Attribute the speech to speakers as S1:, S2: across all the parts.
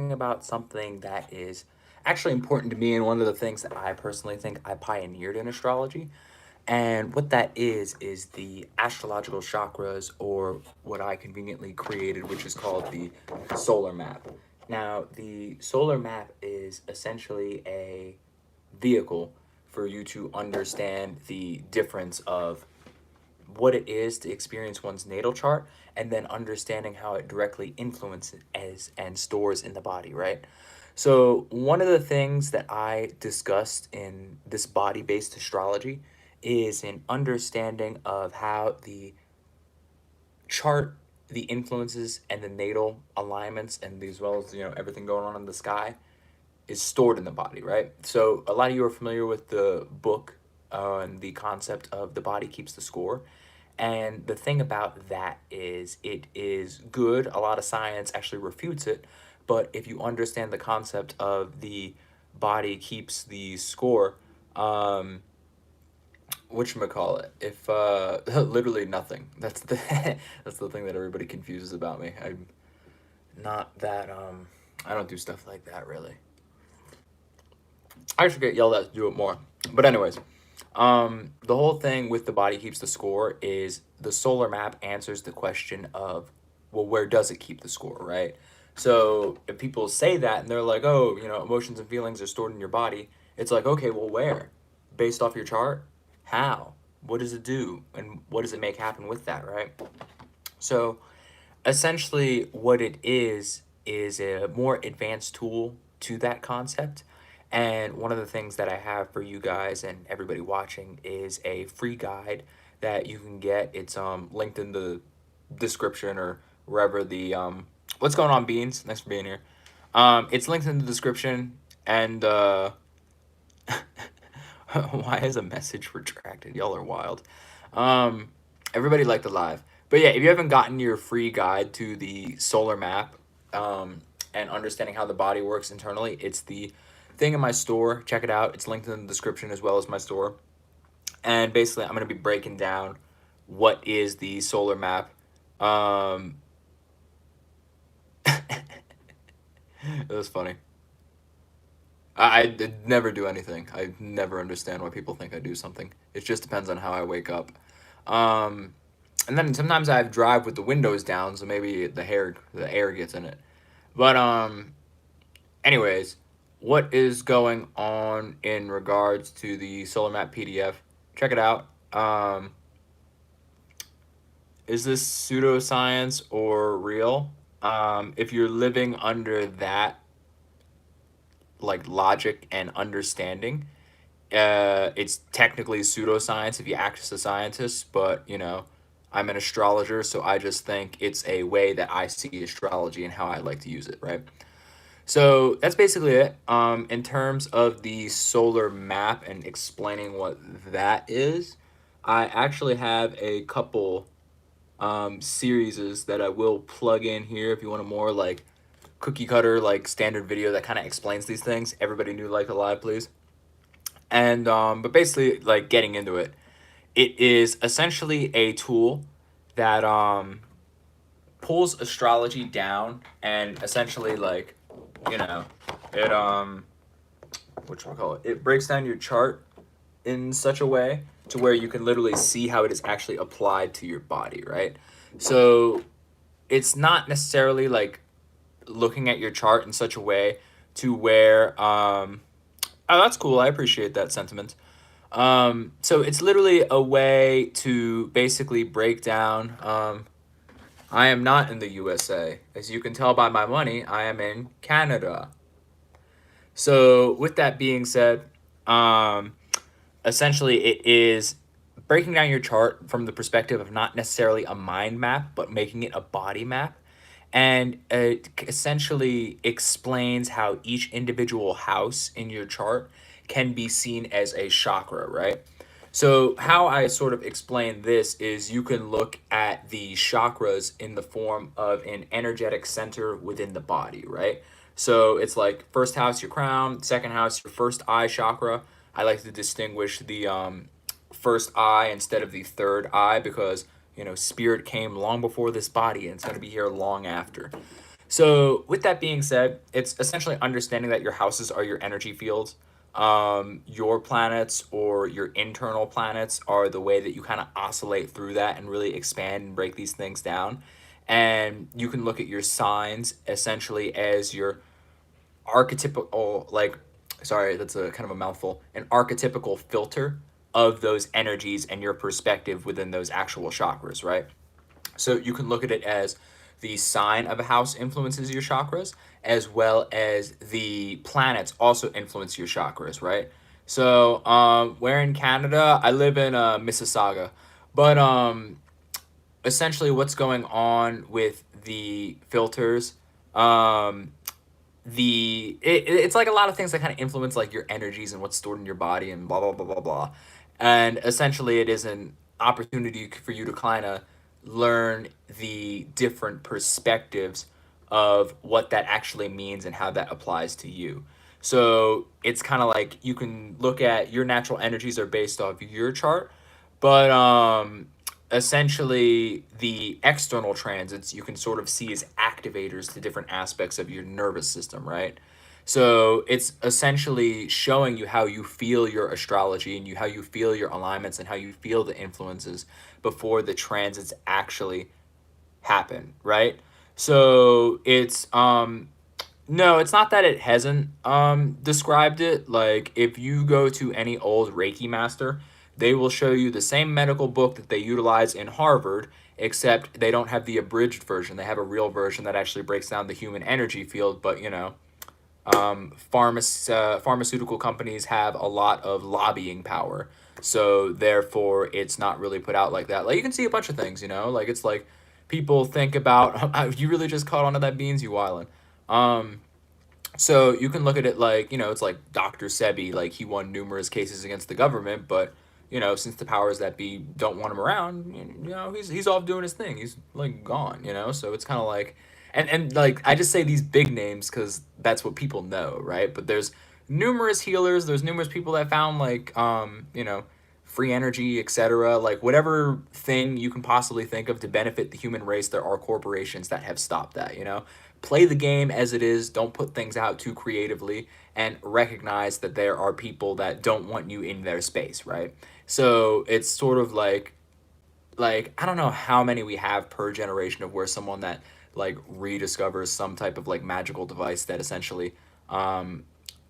S1: talking about something that is actually important to me, and one of the things that I personally think I pioneered in astrology. And what that is the astrological chakras, or what I conveniently created, which is called the Solar Map. Now, the Solar Map is essentially a vehicle for you to understand the difference of what it is to experience one's natal chart, and then understanding how it directly influences and stores in the body, right? So, one of the things that I discussed in this body based astrology is an understanding of how the chart, the influences, and the natal alignments, and as well as, everything going on in the sky is stored in the body, right? So, a lot of you are familiar with the book and the concept of the body keeps the score. And the thing about that is it is good. A lot of science actually refutes it. But if you understand the concept of the body keeps the score, whatchamacallit, if literally nothing. That's the that's the thing that everybody confuses about me. I'm not that I don't do stuff like that really. I should get yelled at to do it more. But anyways, the whole thing with the body keeps the score is the solar map answers the question of, well, where does it keep the score, right? So if people say that and they're like, oh, emotions and feelings are stored in your body, it's like, okay, well, where? Based off your chart? How? What does it do? And what does it make happen with that, right? So essentially, what it is a more advanced tool to that concept. And one of the things that I have for you guys and everybody watching is a free guide that you can get. It's linked in the description, or wherever the what's going on, Beans? Thanks for being here. It's linked in the description. And why is a message retracted? Y'all are wild. Everybody liked the live. But yeah, if you haven't gotten your free guide to the solar map, and understanding how the body works internally, it's the thing in my store. Check it out. It's linked in the description as well as my store. And basically, I'm going to be breaking down what is the solar map. It was funny. I never do anything. I never understand why people think I do something. It just depends on how I wake up. And then sometimes I drive with the windows down, so maybe the air gets in it. But anyways, what is going on in regards to the Solar Map PDF? Check it out. Is this pseudoscience or real? If you're living under that like logic and understanding, it's technically pseudoscience if you act as a scientist, but I'm an astrologer, so I just think it's a way that I see astrology and how I like to use it, right? So that's basically it. In terms of the solar map and explaining what that is, I actually have a couple series that I will plug in here if you want a more like cookie cutter, like standard video that kind of explains these things. Everybody new like alive, please. And but basically, like, getting into it, it is essentially a tool that pulls astrology down, and essentially, like, it it breaks down your chart in such a way to where you can literally see how it is actually applied to your body, right? So it's not necessarily like looking at your chart in such a way to where oh, that's cool, I appreciate that sentiment. So it's literally a way to basically break down. I am not in the USA. As you can tell by my money, I am in Canada. So with that being said, essentially it is breaking down your chart from the perspective of not necessarily a mind map, but making it a body map. And it essentially explains how each individual house in your chart can be seen as a chakra, right? So how I sort of explain this is you can look at the chakras in the form of an energetic center within the body, right? So it's like first house, your crown; second house, your first eye chakra. I like to distinguish the first eye instead of the third eye, because spirit came long before this body and it's going to be here long after. So with that being said, it's essentially understanding that your houses are your energy fields. Your planets or your internal planets are the way that you kind of oscillate through that and really expand and break these things down. And you can look at your signs essentially as your archetypical, like, sorry, that's a kind of a mouthful, an archetypical filter of those energies and your perspective within those actual chakras, right? So you can look at it as the sign of a house influences your chakras, as well as the planets also influence your chakras, right? So, we're in Canada. I live in Mississauga, but essentially, what's going on with the filters? Um, it's like a lot of things that kind of influence like your energies and what's stored in your body and blah blah blah blah blah. And essentially, it is an opportunity for you to kind of learn the different perspectives of what that actually means and how that applies to you. So it's kind of like you can look at your natural energies are based off your chart, but essentially the external transits you can sort of see as activators to different aspects of your nervous system, right? So it's essentially showing you how you feel your astrology and how you feel your alignments and how you feel the influences before the transits actually happen, right? So it's no, it's not that it hasn't described it. Like if you go to any old Reiki master, they will show you the same medical book that they utilize in Harvard, except they don't have the abridged version. They have a real version that actually breaks down the human energy field, but pharmaceutical companies have a lot of lobbying power. So therefore it's not really put out like that. Like you can see a bunch of things, like it's like people think about you really just caught on to that beans, you wildin'. Um so you can look at it like, it's like Dr. Sebi, like he won numerous cases against the government, but since the powers that be don't want him around, he's off doing his thing. He's like gone. So it's kind of like, and like I just say these big names because that's what people know, right? But there's numerous healers. There's numerous people that found like, free energy, etc. Like whatever thing you can possibly think of to benefit the human race, there are corporations that have stopped that. Play the game as it is. Don't put things out too creatively, and recognize that there are people that don't want you in their space, right? So it's sort of like I don't know how many we have per generation of where someone that like rediscovers some type of like magical device that essentially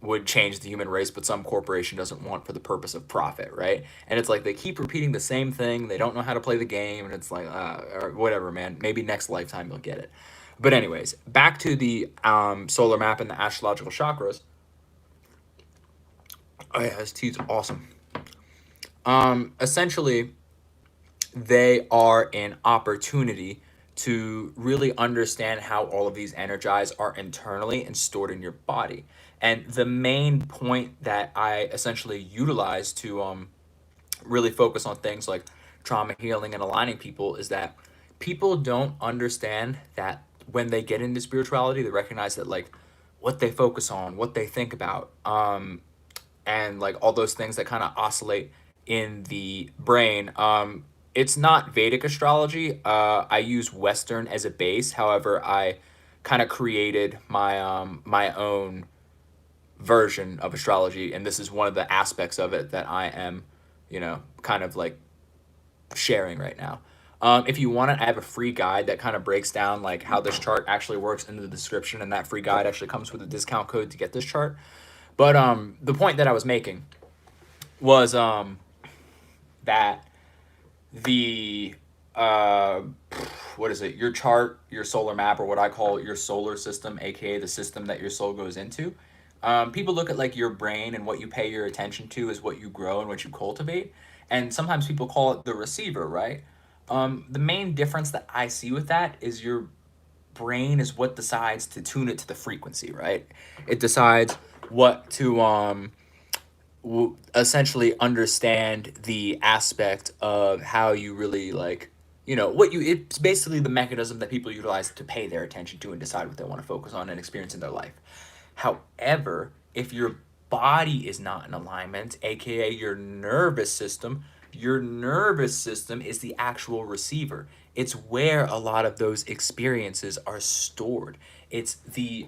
S1: would change the human race, but some corporation doesn't want for the purpose of profit, right? And it's like they keep repeating the same thing. They don't know how to play the game, and it's like, or whatever, man. Maybe next lifetime you'll get it. But anyways, back to the solar map and the astrological chakras. Oh yeah, this tea's awesome. Essentially, they are an opportunity to really understand how all of these energies are internally and stored in your body. And the main point that I essentially utilize to really focus on things like trauma healing and aligning people is that people don't understand that when they get into spirituality, they recognize that like what they focus on, what they think about, and like all those things that kind of oscillate in the brain. It's not Vedic astrology. I use Western as a base. However, I kind of created my own version of astrology, and this is one of the aspects of it that I am, kind of like sharing right now. If you want it, I have a free guide that kind of breaks down like how this chart actually works into the description, and that free guide actually comes with a discount code to get this chart. But the point that I was making was that the what is it? Your chart, your solar map, or what I call your solar system, aka the system that your soul goes into. People look at like your brain, and what you pay your attention to is what you grow and what you cultivate. And sometimes people call it the receiver, right? The main difference that I see with that is your brain is what decides to tune it to the frequency, right? It decides what to essentially understand the aspect of how you really like, what you, it's basically the mechanism that people utilize to pay their attention to and decide what they want to focus on and experience in their life. However, if your body is not in alignment, aka your nervous system is the actual receiver. it's where a lot of those experiences are stored. It's the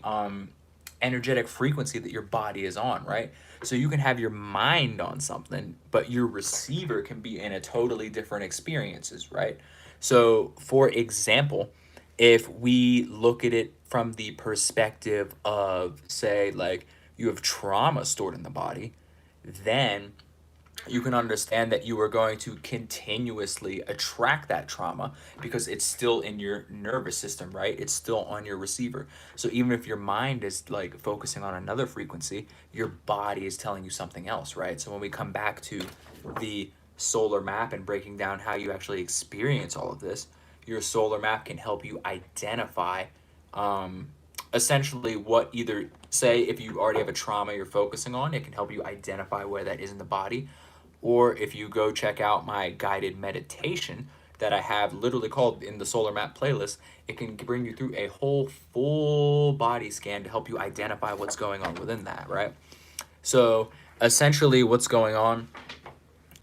S1: energetic frequency that your body is on, right? So you can have your mind on something, but your receiver can be in a totally different experiences, right? So, for example, if we look at it from the perspective of, say, like you have trauma stored in the body, then you can understand that you are going to continuously attract that trauma because it's still in your nervous system, right? It's still on your receiver. So even if your mind is like focusing on another frequency, your body is telling you something else, right? So when we come back to the solar map and breaking down how you actually experience all of this, your solar map can help you identify essentially what either, say if you already have a trauma you're focusing on, it can help you identify where that is in the body. Or if you go check out my guided meditation that I have literally called in the solar map playlist, it can bring you through a whole full body scan to help you identify what's going on within that, right? So essentially what's going on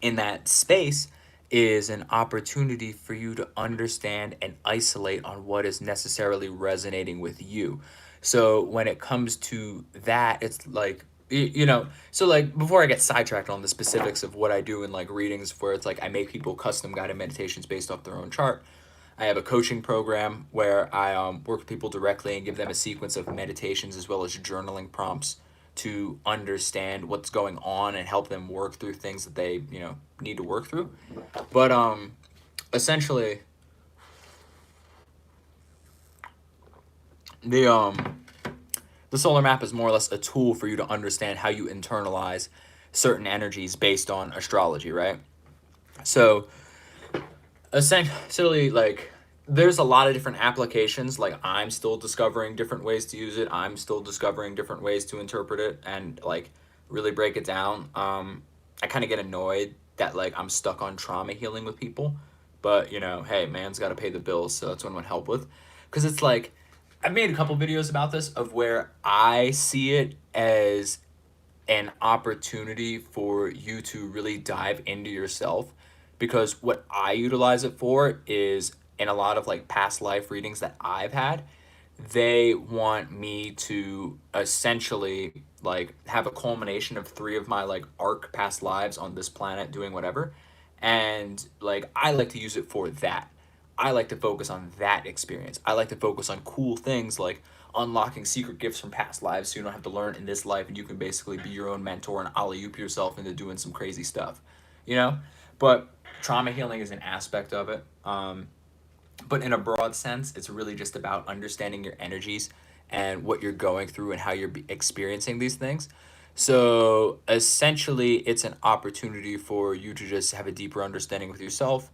S1: in that space is an opportunity for you to understand and isolate on what is necessarily resonating with you. So when it comes to that, it's like, so like before I get sidetracked on the specifics of what I do in like readings, where it's like I make people custom guided meditations based off their own chart. I have a coaching program where I work with people directly and give them a sequence of meditations as well as journaling prompts to understand what's going on and help them work through things that they, need to work through. But essentially the solar map is more or less a tool for you to understand how you internalize certain energies based on astrology, right? So essentially, like, there's a lot of different applications. Like, I'm still discovering different ways to use it. I'm still discovering different ways to interpret it and like really break it down. I kind of get annoyed that like I'm stuck on trauma healing with people, but hey, man's got to pay the bills, so that's what I want help with. Because it's like I've made a couple videos about this of where I see it as an opportunity for you to really dive into yourself, because what I utilize it for is in a lot of like past life readings that I've had, they want me to essentially like have a culmination of 3 of my like arc past lives on this planet doing whatever, and like I like to use it for that. I like to focus on that experience. I like to focus on cool things like unlocking secret gifts from past lives so you don't have to learn in this life and you can basically be your own mentor and alley-oop yourself into doing some crazy stuff, you know? But trauma healing is an aspect of it. But in a broad sense, it's really just about understanding your energies and what you're going through and how you're experiencing these things. So essentially, it's an opportunity for you to just have a deeper understanding with yourself.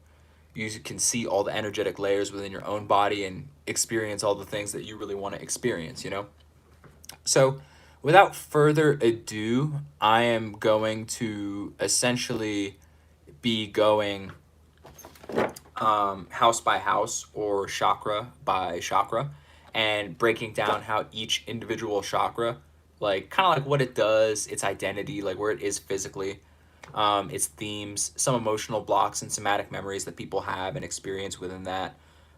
S1: You can see all the energetic layers within your own body and experience all the things that you really want to experience. So without further ado, I am going to essentially be going house by house or chakra by chakra and breaking down how each individual chakra, like kind of like what it does, its identity, like where it is physically, its themes, some emotional blocks and somatic memories that people have and experience within that,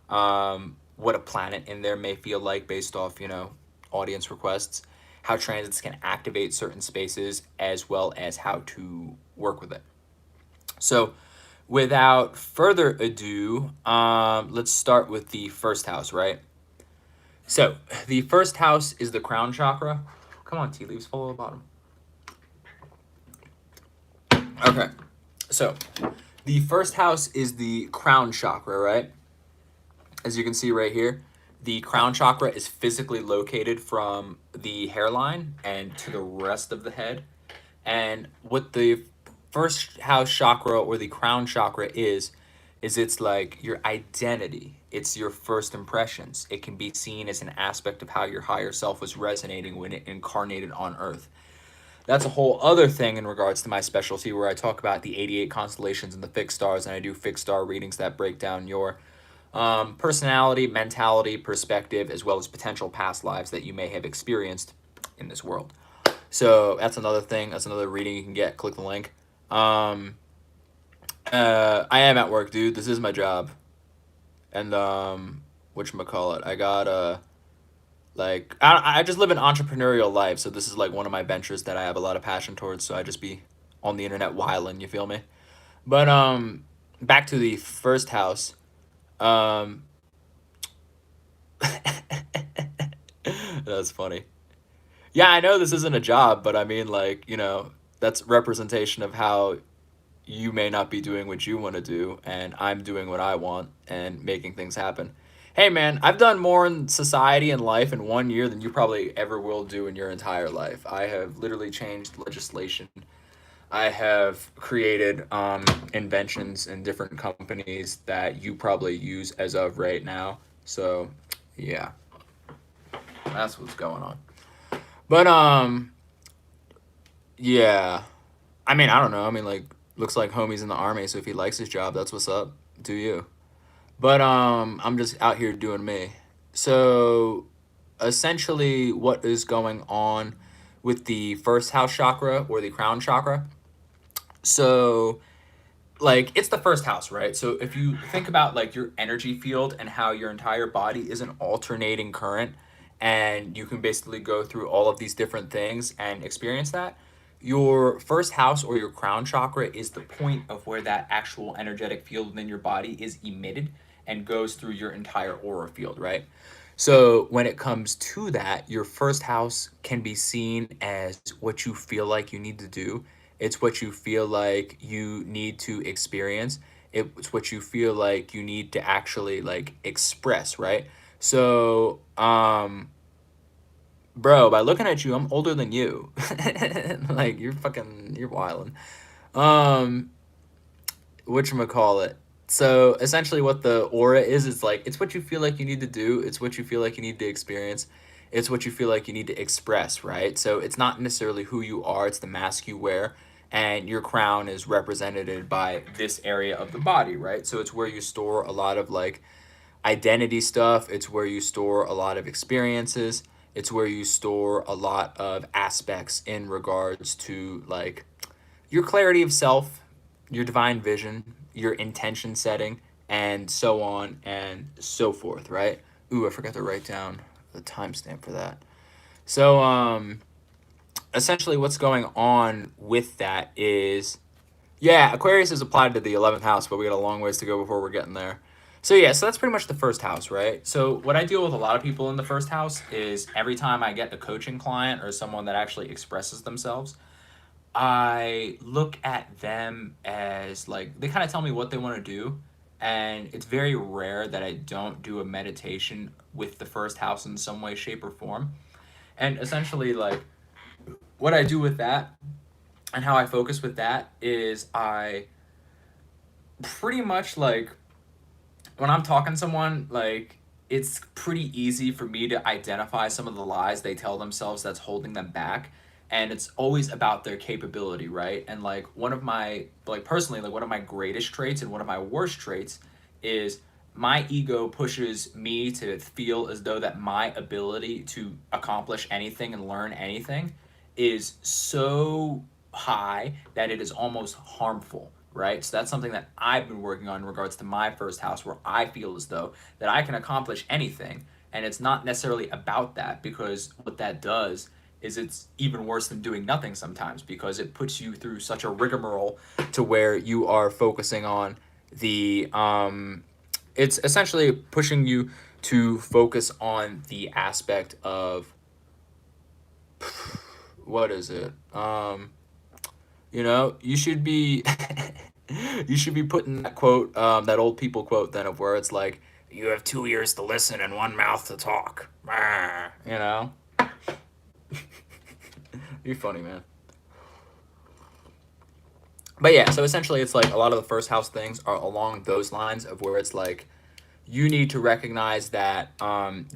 S1: what a planet in there may feel like based off, audience requests, how transits can activate certain spaces, as well as how to work with it. So without further ado, let's start with the first house, right? So the first house is the crown chakra. Come on, tea leaves, follow the bottom. Okay, so the first house is the crown chakra, right? As you can see right here, the crown chakra is physically located from the hairline and to the rest of the head. And what the first house chakra or the crown chakra is it's like your identity. It's your first impressions. It can be seen as an aspect of how your higher self was resonating when it incarnated on Earth. That's a whole other thing in regards to my specialty, where I talk about the 88 constellations and the fixed stars, and I do fixed star readings that break down your personality, mentality, perspective, as well as potential past lives that you may have experienced in this world. So that's another thing. That's another reading you can get. Click the link. I am at work, dude. This is my job. And whatchamacallit, I got like I just live an entrepreneurial life, so this is like one of my ventures that I have a lot of passion towards, so I just be on the internet whiling, you feel me? But back to the first house. Um that's funny. Yeah, I know this isn't a job, but I mean, like, you know, that's representation of how you may not be doing what you want to do, and I'm doing what I want and making things happen. Hey, man, I've done more in society and life in 1 year than you probably ever will do in your entire life. I have literally changed legislation. I have created inventions in different companies that you probably use as of right now. So, yeah, that's what's going on. But yeah. I mean, I don't know. I mean, like, looks like homie's in the army, so if he likes his job, that's what's up. Do you? But I'm just out here doing me. So essentially, what is going on with the first house chakra or the crown chakra? So like it's the first house, right? So if you think about like your energy field and how your entire body is an alternating current, and you can basically go through all of these different things and experience that, your first house or your crown chakra is the point of where that actual energetic field within your body is emitted and goes through your entire aura field, right? So when it comes to that, your first house can be seen as what you feel like you need to do. It's what you feel like you need to experience. It's what you feel like you need to actually like express, right? So, bro, by looking at you, I'm older than you. Like you're wildin'. Um, whatchamacallit. So essentially what the aura is like it's what you feel like you need to do, it's what you feel like you need to experience, it's what you feel like you need to express, right? So it's not necessarily who you are, it's the mask you wear, and your crown is represented by this area of the body, right? So it's where you store a lot of like identity stuff, it's where you store a lot of experiences, it's where you store a lot of aspects in regards to like your clarity of self, your divine vision, your intention setting, and so on and so forth, right? Ooh, I forgot to write down the timestamp for that. So, essentially, what's going on with that is, yeah, Aquarius is applied to the 11th house, but we got a long ways to go before we're getting there. So, yeah, so that's pretty much the first house, right? So, what I deal with a lot of people in the first house is every time I get a coaching client or someone that actually expresses themselves, I look at them as like they kind of tell me what they want to do, and it's very rare that I don't do a meditation with the first house in some way, shape, or form. And essentially, like what I do with that and how I focus with that is I pretty much like when I'm talking to someone, like it's pretty easy for me to identify some of the lies they tell themselves that's holding them back. And it's always about their capability, right? And like one of my, like personally, like one of my greatest traits and one of my worst traits is my ego pushes me to feel as though that my ability to accomplish anything and learn anything is so high that it is almost harmful, right? So that's something that I've been working on in regards to my first house, where I feel as though that I can accomplish anything. And it's not necessarily about that, because what that does is it's even worse than doing nothing sometimes, because it puts you through such a rigmarole to where you are focusing on the it's essentially pushing you to focus on the aspect of what is it? You know, you should be you should be putting that quote, that old people quote then of where it's like, you have 2 ears to listen and one mouth to talk. You know? You're funny, man. But yeah, so essentially it's like a lot of the first house things are along those lines of where it's like you need to recognize that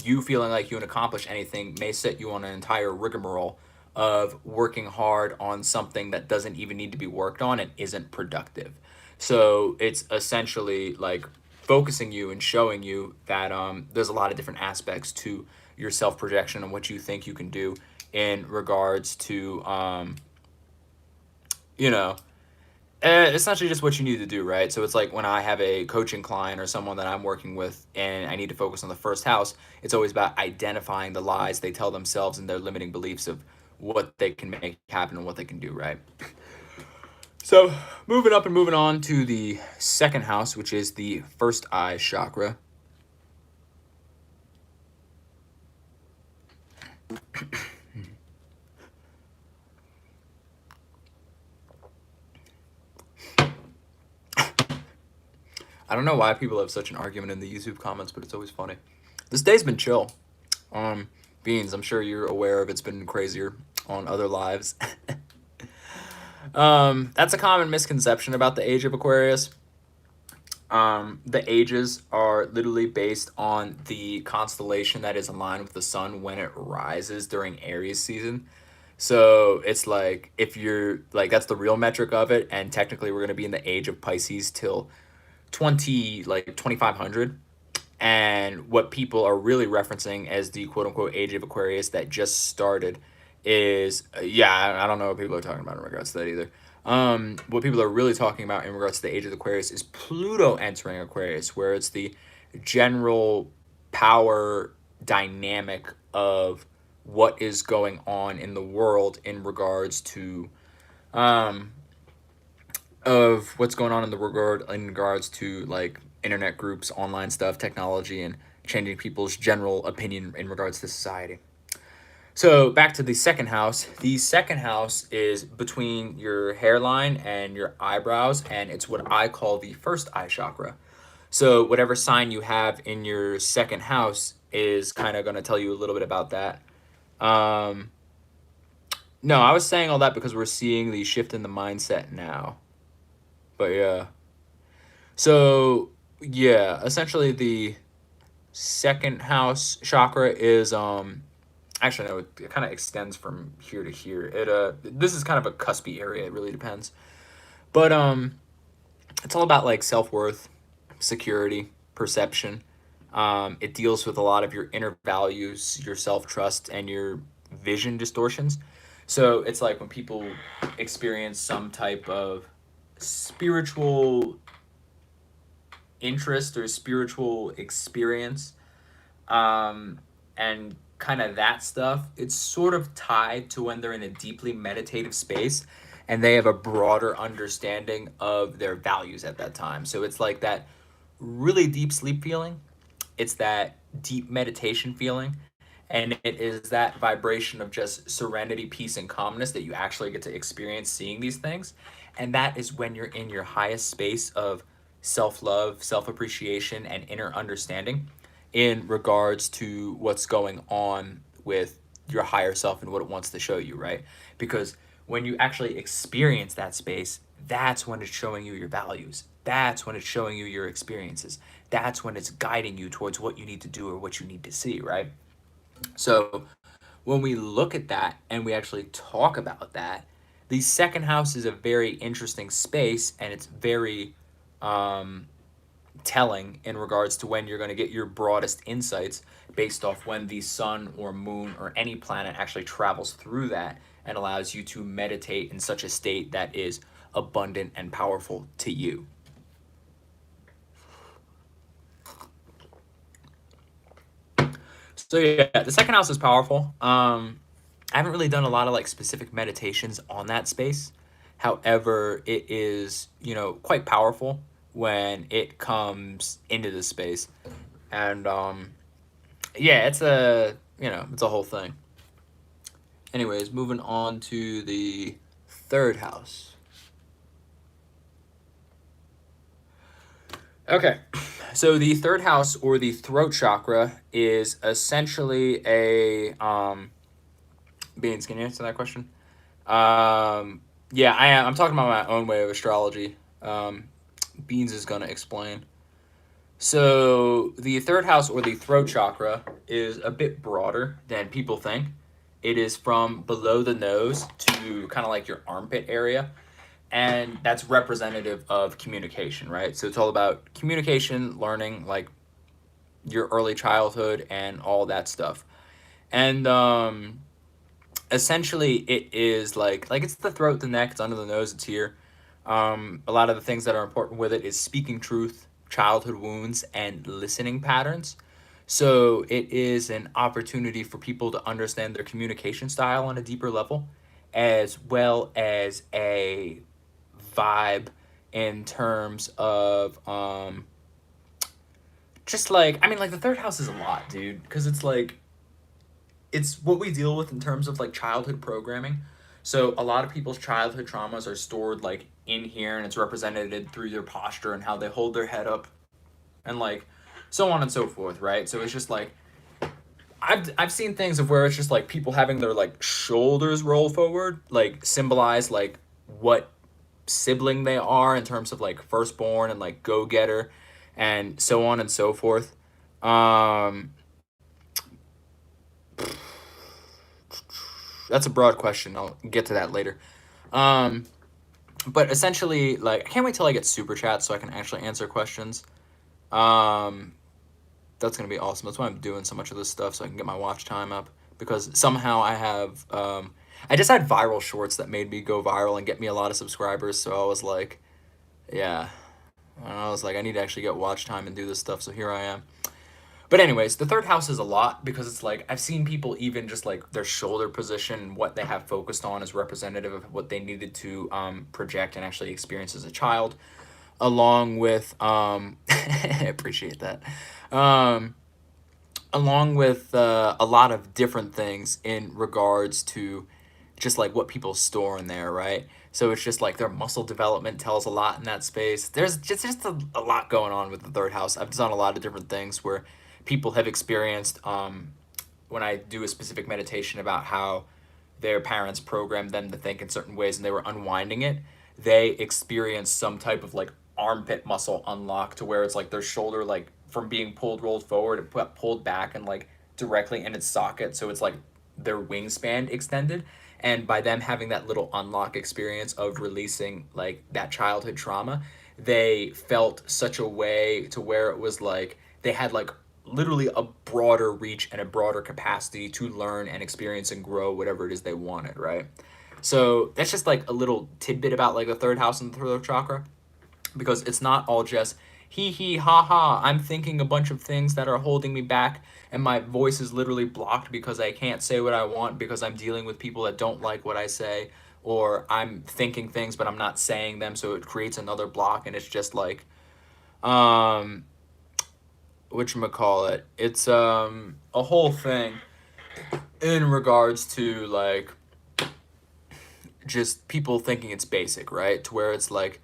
S1: you feeling like you can accomplish anything may set you on an entire rigmarole of working hard on something that doesn't even need to be worked on and isn't productive. So it's essentially like focusing you and showing you that there's a lot of different aspects to your self projection and what you think you can do in regards to, you know, Essentially just what you need to do, right? So it's like when I have a coaching client or someone that I'm working with and I need to focus on the first house, it's always about identifying the lies they tell themselves and their limiting beliefs of what they can make happen and what they can do, right? So moving up and moving on to the second house, which is the first eye chakra. I don't know why people have such an argument in the YouTube comments, but it's always funny. This day's been chill. Beans, I'm sure you're aware of it's been crazier on other lives. That's a common misconception about the age of Aquarius. The ages are literally based on the constellation that is aligned with the sun when it rises during Aries season. So it's like if you're like that's the real metric of it, and technically we're gonna be in the age of Pisces till 2500. And what people are really referencing as the quote unquote age of Aquarius that just started is, I don't know what people are talking about in regards to that either. What people are really talking about in regards to the age of Aquarius is Pluto entering Aquarius, where it's the general power dynamic of what is going on in the world in regards to of what's going on in regards to like internet groups, online stuff, technology, and changing people's general opinion in regards to society. So back to the second house. The second house is between your hairline and your eyebrows, and it's what I call the first eye chakra. So whatever sign you have in your second house is kind of going to tell you a little bit about that. No, I was saying all that because we're seeing the shift in the mindset now. But yeah. So yeah, essentially the second house chakra is actually no, it kind of extends from here to here. This is kind of a cuspy area, it really depends. But it's all about like self-worth, security, perception. It deals with a lot of your inner values, your self-trust, and your vision distortions. So it's like when people experience some type of spiritual interest or spiritual experience, and kind of that stuff, it's sort of tied to when they're in a deeply meditative space and they have a broader understanding of their values at that time. So it's like that really deep sleep feeling, it's that deep meditation feeling, and it is that vibration of just serenity, peace, and calmness that you actually get to experience seeing these things. And that is when you're in your highest space of self-love, self-appreciation, and inner understanding in regards to what's going on with your higher self and what it wants to show you, right? Because when you actually experience that space, that's when it's showing you your values. That's when it's showing you your experiences. That's when it's guiding you towards what you need to do or what you need to see, right? So when we look at that and we actually talk about that, the second house is a very interesting space, and it's very telling in regards to when you're going to get your broadest insights based off when the sun or moon or any planet actually travels through that and allows you to meditate in such a state that is abundant and powerful to you. So yeah, the second house is powerful. I haven't really done a lot of like specific meditations on that space. However, it is, quite powerful when it comes into the space. And yeah, it's it's a whole thing. Anyways, moving on to the third house. Okay. So the third house, or the throat chakra, is essentially a Beans, can you answer that question? Yeah, I'm talking about my own way of astrology. Beans is gonna explain. So the third house, or the throat chakra, is a bit broader than people think. It is from below the nose to kind of like your armpit area, and that's representative of communication, right? So it's all about communication, learning, like your early childhood and all that stuff. And essentially it is like it's the throat, the neck, it's under the nose, it's here. A lot of the things that are important with it is speaking truth, childhood wounds, and listening patterns. So it is an opportunity for people to understand their communication style on a deeper level, as well as a vibe in terms of just like, I mean, like the third house is a lot, dude, because it's like it's what we deal with in terms of like childhood programming. So a lot of people's childhood traumas are stored like in here, and it's represented through their posture and how they hold their head up, and like so on and so forth, right? So it's just like I've seen things of where it's just like people having their like shoulders roll forward, like symbolize like what sibling they are in terms of like firstborn and like go getter, and so on and so forth. Um, that's a broad question. I'll get to that later. Um, but essentially, like, I can't wait till I get super chat so I can actually answer questions. Um, that's gonna be awesome. That's why I'm doing so much of this stuff, so I can get my watch time up. Because somehow I have, I just had viral shorts that made me go viral and get me a lot of subscribers. So I was like, yeah, I was like, I need to actually get watch time and do this stuff. So here I am. But anyways, the third house is a lot because it's like I've seen people even just like their shoulder position and what they have focused on is representative of what they needed to project and actually experience as a child, along with I appreciate that, um, along with a lot of different things in regards to just like what people store in there, right? So it's just like their muscle development tells a lot in that space. There's just a lot going on with the third house. I've done a lot of different things where people have experienced when I do a specific meditation about how their parents programmed them to think in certain ways and they were unwinding it, they experienced some type of like armpit muscle unlock to where it's like their shoulder, like from being pulled, rolled forward, it pulled back and like directly in its socket. So it's like their wingspan extended. And by them having that little unlock experience of releasing like that childhood trauma, they felt such a way to where it was like they had like literally a broader reach and a broader capacity to learn and experience and grow whatever it is they wanted, right? So that's just like a little tidbit about like the third house and the third chakra, because it's not all just hee hee ha ha, I'm thinking a bunch of things that are holding me back and my voice is literally blocked because I can't say what I want because I'm dealing with people that don't like what I say, or I'm thinking things but I'm not saying them, so it creates another block. And it's just like um whatchamacallit, it's a whole thing in regards to like just people thinking it's basic, right? To where it's like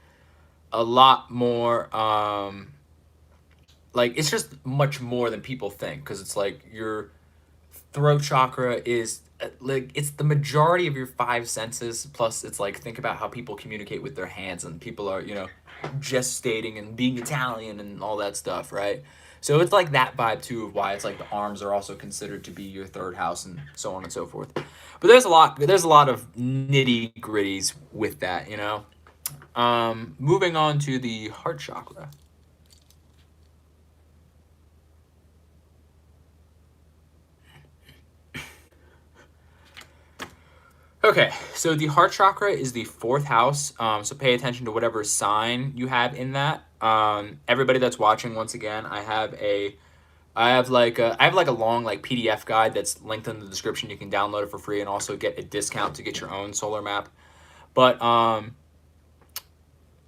S1: a lot more like it's just much more than people think, because it's like your throat chakra is like it's the majority of your five senses, plus it's like think about how people communicate with their hands, and people are, you know, gestating and being Italian and all that stuff, right? So it's like that vibe too, of why it's like the arms are also considered to be your third house and so on and so forth. But there's a lot of nitty gritties with that, you know. Moving on to the heart chakra. Okay, so the heart chakra is the fourth house. So pay attention to whatever sign you have in that. Everybody that's watching, once again, I have like a long like PDF guide that's linked in the description. You can download it for free and also get a discount to get your own solar map. But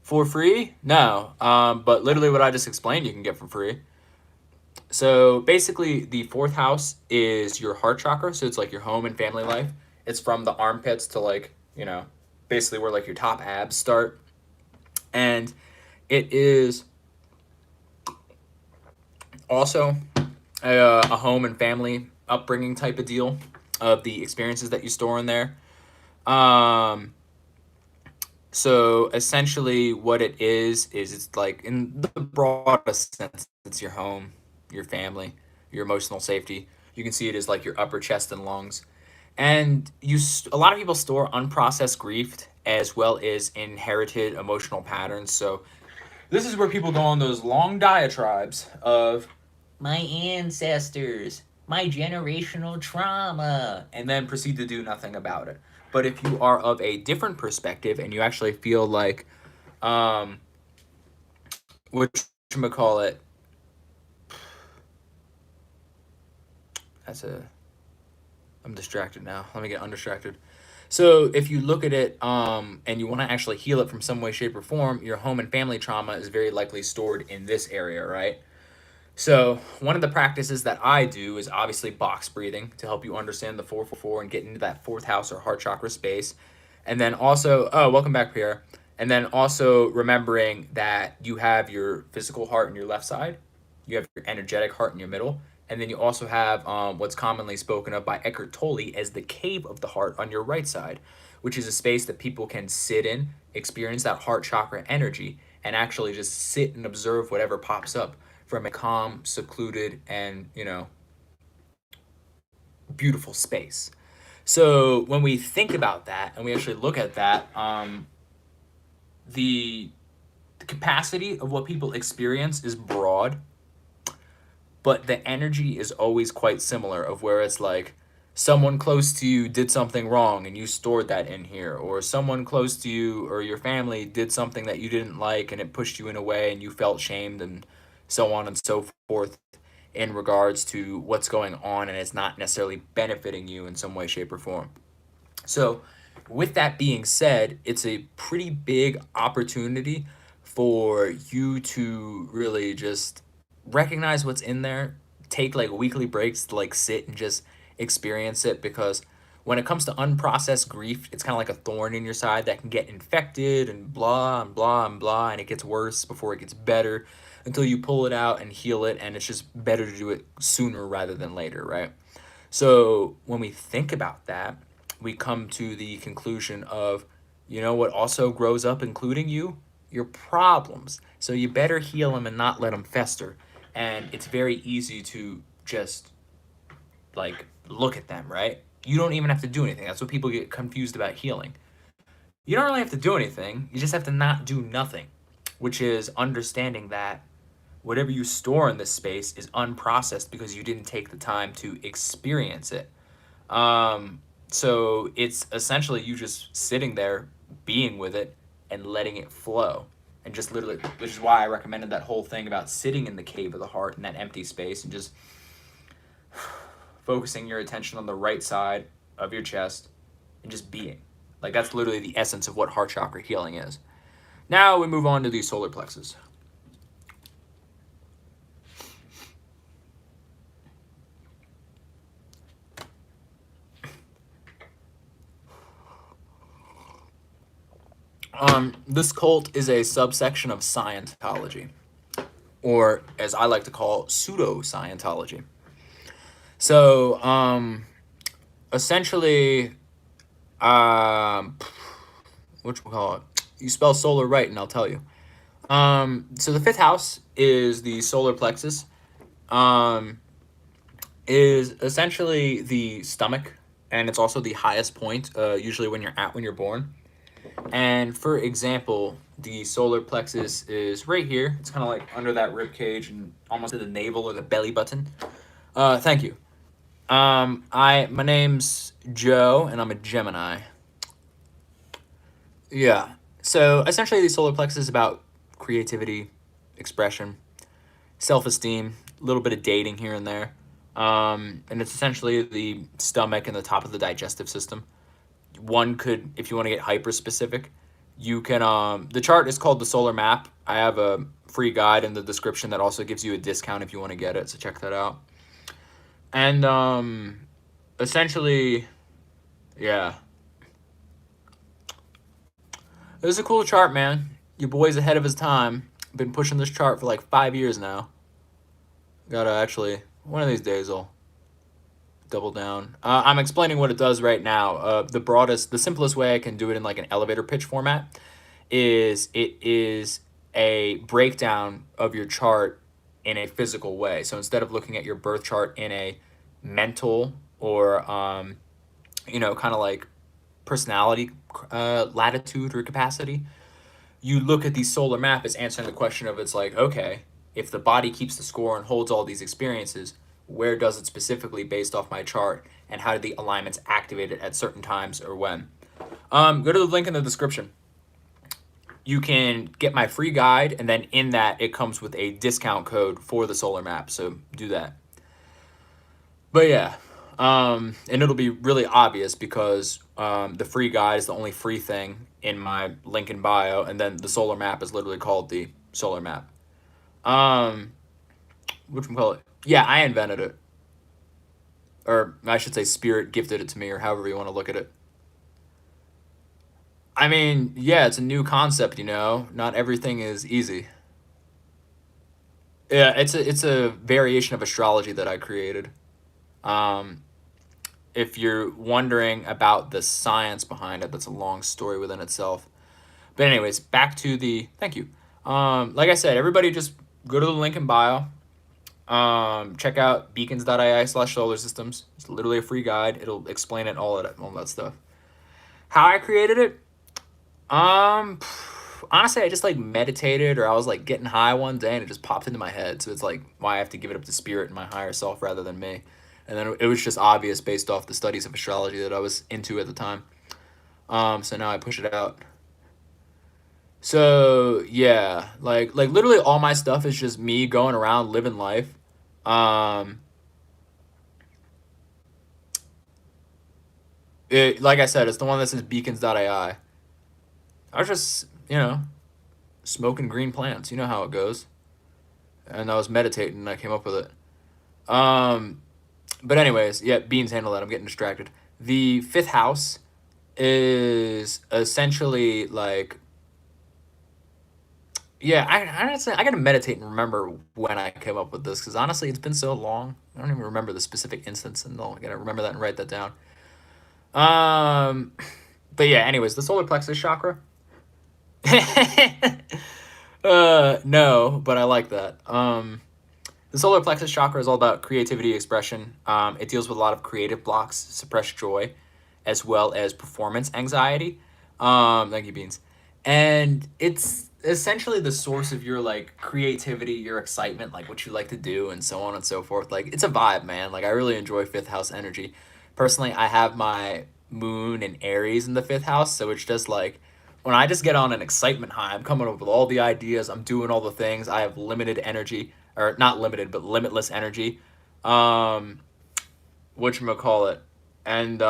S1: for free, no. But literally what I just explained, you can get for free. So basically, the fourth house is your heart chakra. So it's like your home and family life. It's from the armpits to like, you know, basically where like your top abs start. And it is also a home and family upbringing type of deal of the experiences that you store in there. Um, so essentially, what it is it's like in the broadest sense, it's your home, your family, your emotional safety. You can see it as like your upper chest and lungs, and a lot of people store unprocessed grief as well as inherited emotional patterns. So this is where people go on those long diatribes of my ancestors, my generational trauma, and then proceed to do nothing about it. But if you are of a different perspective and you actually feel like Which call it? I'm distracted now. Let me get undistracted. So if you look at it and you want to actually heal it from some way, shape, or form, your home and family trauma is very likely stored in this area, right? So one of the practices that I do is obviously box breathing to help you understand the 444 and get into that fourth house or heart chakra space. And then also, oh, welcome back, Pierre. And then also remembering that you have your physical heart in your left side, you have your energetic heart in your middle, and then you also have what's commonly spoken of by Eckhart Tolle as the cave of the heart on your right side, which is a space that people can sit in, experience that heart chakra energy, and actually just sit and observe whatever pops up from a calm, secluded, and, beautiful space. So when we think about that and we actually look at that, the capacity of what people experience is broad, but the energy is always quite similar, of where it's like someone close to you did something wrong and you stored that in here, or someone close to you or your family did something that you didn't like and it pushed you in a way and you felt shamed, and so on and so forth, in regards to what's going on, and it's not necessarily benefiting you in some way, shape, or form. So with that being said, it's a pretty big opportunity for you to really just recognize what's in there, take like weekly breaks to like sit and just experience it, because when it comes to unprocessed grief, it's kind of like a thorn in your side that can get infected and blah and blah and blah, and it gets worse before it gets better until you pull it out and heal it, and it's just better to do it sooner rather than later, right? So when we think about that, we come to the conclusion of, what also grows up, including you? Your problems. So you better heal them and not let them fester. And it's very easy to just like look at them, right? You don't even have to do anything. That's what people get confused about healing. You don't really have to do anything. You just have to not do nothing, which is understanding that whatever you store in this space is unprocessed because you didn't take the time to experience it. So it's essentially you just sitting there, being with it, and letting it flow. And just literally, which is why I recommended that whole thing about sitting in the cave of the heart in that empty space and just focusing your attention on the right side of your chest and just being. Like, that's literally the essence of what heart chakra healing is. Now we move on to the solar plexus. This cult is a subsection of Scientology, or as I like to call, pseudo-Scientology. So, essentially, what we call it? You spell solar right, and I'll tell you. So the fifth house is the solar plexus. Is essentially the stomach, and it's also the highest point, usually when you're born. And for example, the solar plexus is right here. It's kind of like under that rib cage and almost to the navel or the belly button. Thank you. My name's Joe, and I'm a Gemini. Yeah. So essentially, the solar plexus is about creativity, expression, self-esteem, a little bit of dating here and there. And it's essentially the stomach and the top of the digestive system. One could, if you want to get hyper specific, you can, the chart is called the Soular Map. I have a free guide in the description that also gives you a discount if you want to get it, so check that out. And essentially, yeah. It was a cool chart, man. Your boy's ahead of his time. Been pushing this chart for like 5 years now. Gotta actually, one of these days I'll double down. I'm explaining what it does right now. The simplest way I can do it in like an elevator pitch format is it is a breakdown of your chart in a physical way. So instead of looking at your birth chart in a mental or, kind of like personality latitude or capacity, you look at the solar map as answering the question of, it's like, okay, if the body keeps the score and holds all these experiences, where does it specifically based off my chart, and how do the alignments activate it at certain times or when? Go to the link in the description. you can get my free guide, and then in that it comes with a discount code for the solar map, so do that. But yeah, and it'll be really obvious because the free guide is the only free thing in my link in bio, and then the solar map is literally called the solar map. Whatchamacallit? Yeah, I invented it. Or I should say spirit gifted it to me, or however you want to look at it. I mean, yeah, it's a new concept, you know. Not everything is easy. Yeah, it's a variation of astrology that I created. Um, if you're wondering about the science behind it, that's a long story within itself. But anyways, back to the thank you. Like I said, everybody just go to the link in bio. Check out beacons.ai/SoularSystems. It's literally a free guide. It'll explain it all that stuff. How I created it? Honestly, I just like meditated, or I was like getting high one day and it just popped into my head. So it's like why I have to give it up to spirit and my higher self rather than me. And then it was just obvious based off the studies of astrology that I was into at the time. So now I push it out. So yeah, like literally all my stuff is just me going around living life. Like I said, it's the one that says beacons.ai. I was just, smoking green plants. You know how it goes. And I was meditating and I came up with it. But anyways, yeah, beans handle that. I'm getting distracted. The fifth house is essentially like, yeah, I gotta meditate and remember when I came up with this, because honestly, it's been so long. I don't even remember the specific instance, and I gotta remember that and write that down. But yeah, anyways, the solar plexus chakra. No, but I like that. The solar plexus chakra is all about creativity expression. It deals with a lot of creative blocks, suppressed joy, as well as performance anxiety. Thank you, Beans. And it's essentially the source of your like creativity, your excitement, like what you like to do, and so on and so forth. Like it's a vibe, man. Like I really enjoy fifth house energy. Personally, I have my moon and Aries in the fifth house, so it's just like when I just get on an excitement high, I'm coming up with all the ideas, I'm doing all the things. I have limited energy, or not limited, but limitless energy. Whatchamacallit. And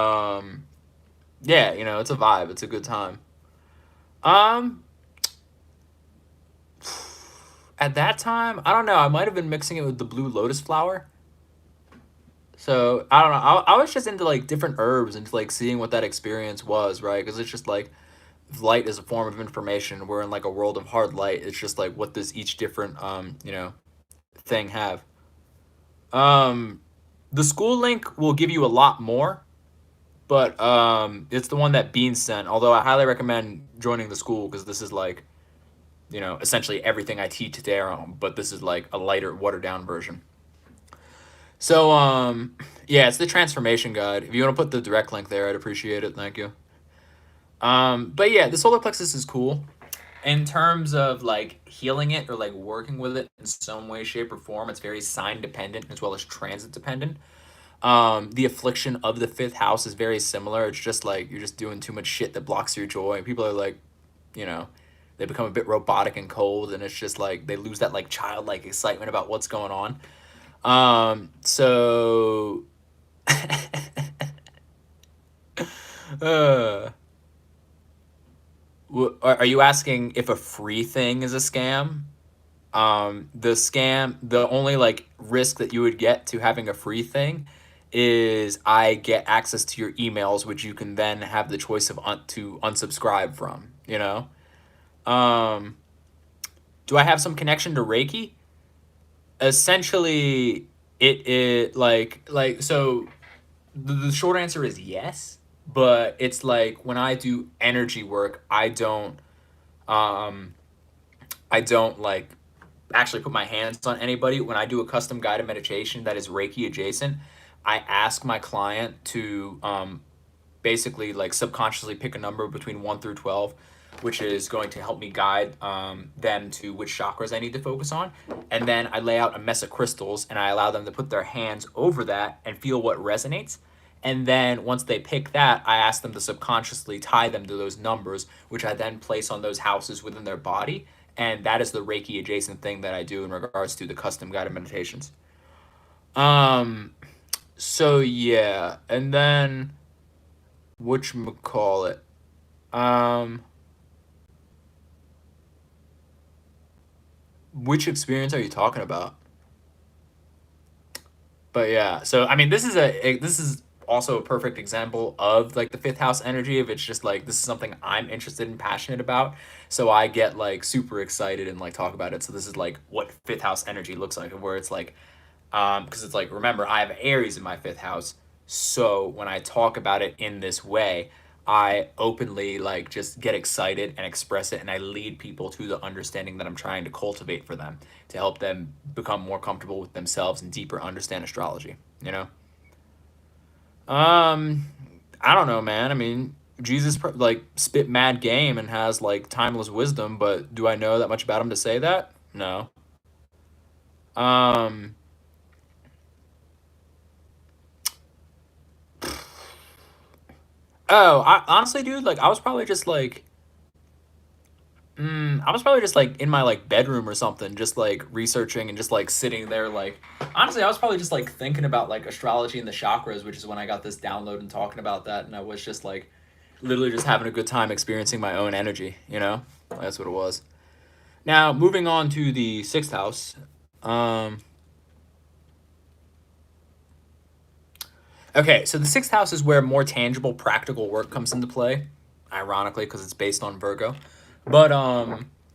S1: yeah, it's a vibe. It's a good time. Um, at that time, I don't know. I might have been mixing it with the blue lotus flower. So I don't know. I was just into like different herbs and like seeing what that experience was, right? Because it's just like light is a form of information. We're in like a world of hard light. It's just like what does each different thing have. Um, the school link will give you a lot more, but it's the one that Bean sent. Although I highly recommend joining the school because this is like, essentially everything I teach there, but this is like a lighter, watered down version. So yeah, it's the transformation guide. If you want to put the direct link there, I'd appreciate it. Thank you. But yeah, the solar plexus is cool in terms of like healing it or like working with it in some way, shape, or form. It's very sign dependent as well as transit dependent. The affliction of the fifth house is very similar. It's just like you're just doing too much shit that blocks your joy. People are like, they become a bit robotic and cold, and it's just like they lose that like childlike excitement about what's going on. So uh, are you asking if a free thing is a scam? The only like risk that you would get to having a free thing is I get access to your emails, which you can then have the choice of to unsubscribe from, Um, do I have some connection to Reiki? Essentially, it like so the short answer is yes, but it's like when I do energy work, um I don't like actually put my hands on anybody. When I do a custom guided meditation that is Reiki adjacent, I ask my client to basically like subconsciously pick a number between 1 through 12, which is going to help me guide them to which chakras I need to focus on. And then I lay out a mess of crystals and I allow them to put their hands over that and feel what resonates. And then once they pick that, I ask them to subconsciously tie them to those numbers, which I then place on those houses within their body. And that is the Reiki adjacent thing that I do in regards to the custom guided meditations. So yeah, and then whatchamacallit? Which experience are you talking about? But yeah, so I mean, this is also a perfect example of like the fifth house energy. If it's just like this is something I'm interested and passionate about, so I get like super excited and like talk about it. So this is like what fifth house energy looks like, where it's like, because it's like, remember, I have Aries in my fifth house, so when I talk about it in this way, I openly like just get excited and express it, and I lead people to the understanding that I'm trying to cultivate for them to help them become more comfortable with themselves and deeper understand astrology, you know? Um, I don't know, man. I mean, Jesus like spit mad game and has like timeless wisdom, but do I know that much about him to say that? No. Um, oh, I honestly, dude, like I was probably just like I was probably just like in my like bedroom or something, just like researching and just like sitting there. Like, honestly, I was probably just like thinking about like astrology and the chakras, which is when I got this download and talking about that. And I was just like literally just having a good time experiencing my own energy, you know? That's what it was. Now, moving on to the sixth house. Um, okay, so the sixth house is where more tangible, practical work comes into play, ironically, because it's based on Virgo. But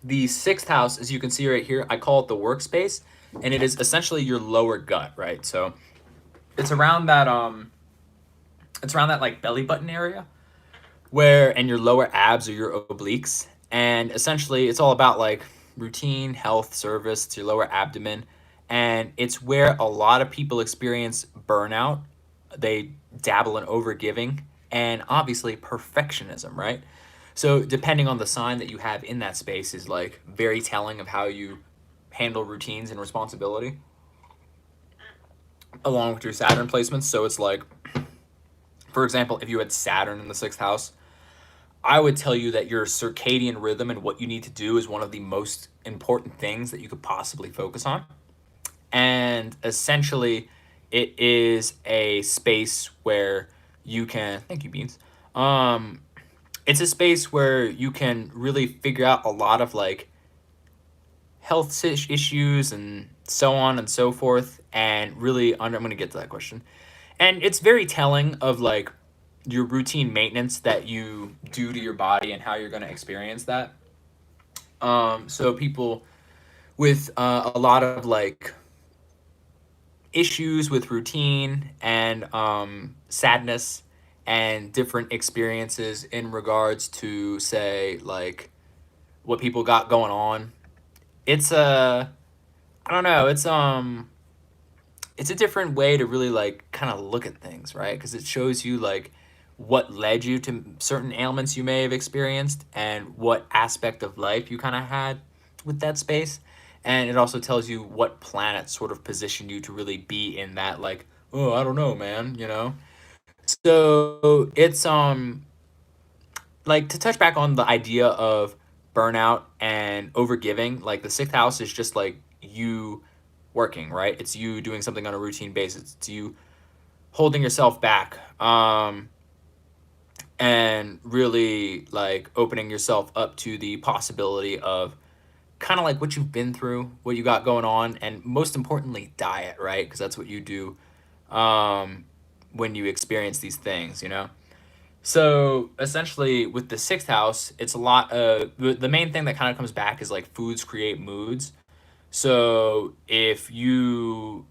S1: the sixth house, as you can see right here, I call it the workspace, and it is essentially your lower gut, right? So it's around that like belly button area, where and your lower abs or your obliques, and essentially it's all about like routine, health, service. It's your lower abdomen, and it's where a lot of people experience burnout. They dabble in overgiving and obviously perfectionism, right? So depending on the sign that you have in that space is like very telling of how you handle routines and responsibility along with your Saturn placements. So it's like, for example, if you had Saturn in the sixth house, I would tell you that your circadian rhythm and what you need to do is one of the most important things that you could possibly focus on. And essentially, it is a space where you can, thank you, Beans. It's a space where you can really figure out a lot of like health issues and so on and so forth. And really, I'm going to get to that question. And it's very telling of like your routine maintenance that you do to your body and how you're going to experience that. So people with a lot of like issues with routine and sadness and different experiences in regards to say like what people got going on. It's a I don't know, it's a different way to really like kind of look at things, right? Because it shows you like what led you to certain ailments you may have experienced and what aspect of life you kind of had with that space. And it also tells you what planets sort of position you to really be in that like, oh, I don't know, man, you know? So it's like to touch back on the idea of burnout and overgiving, like the sixth house is just like you working, right? It's you doing something on a routine basis. It's you holding yourself back, and really like opening yourself up to the possibility of kind of like what you've been through, what you got going on, and most importantly, diet, right? Because that's what you do when you experience these things, you know? So essentially, with the sixth house, it's a lot of the main thing that kind of comes back is like foods create moods. So if you,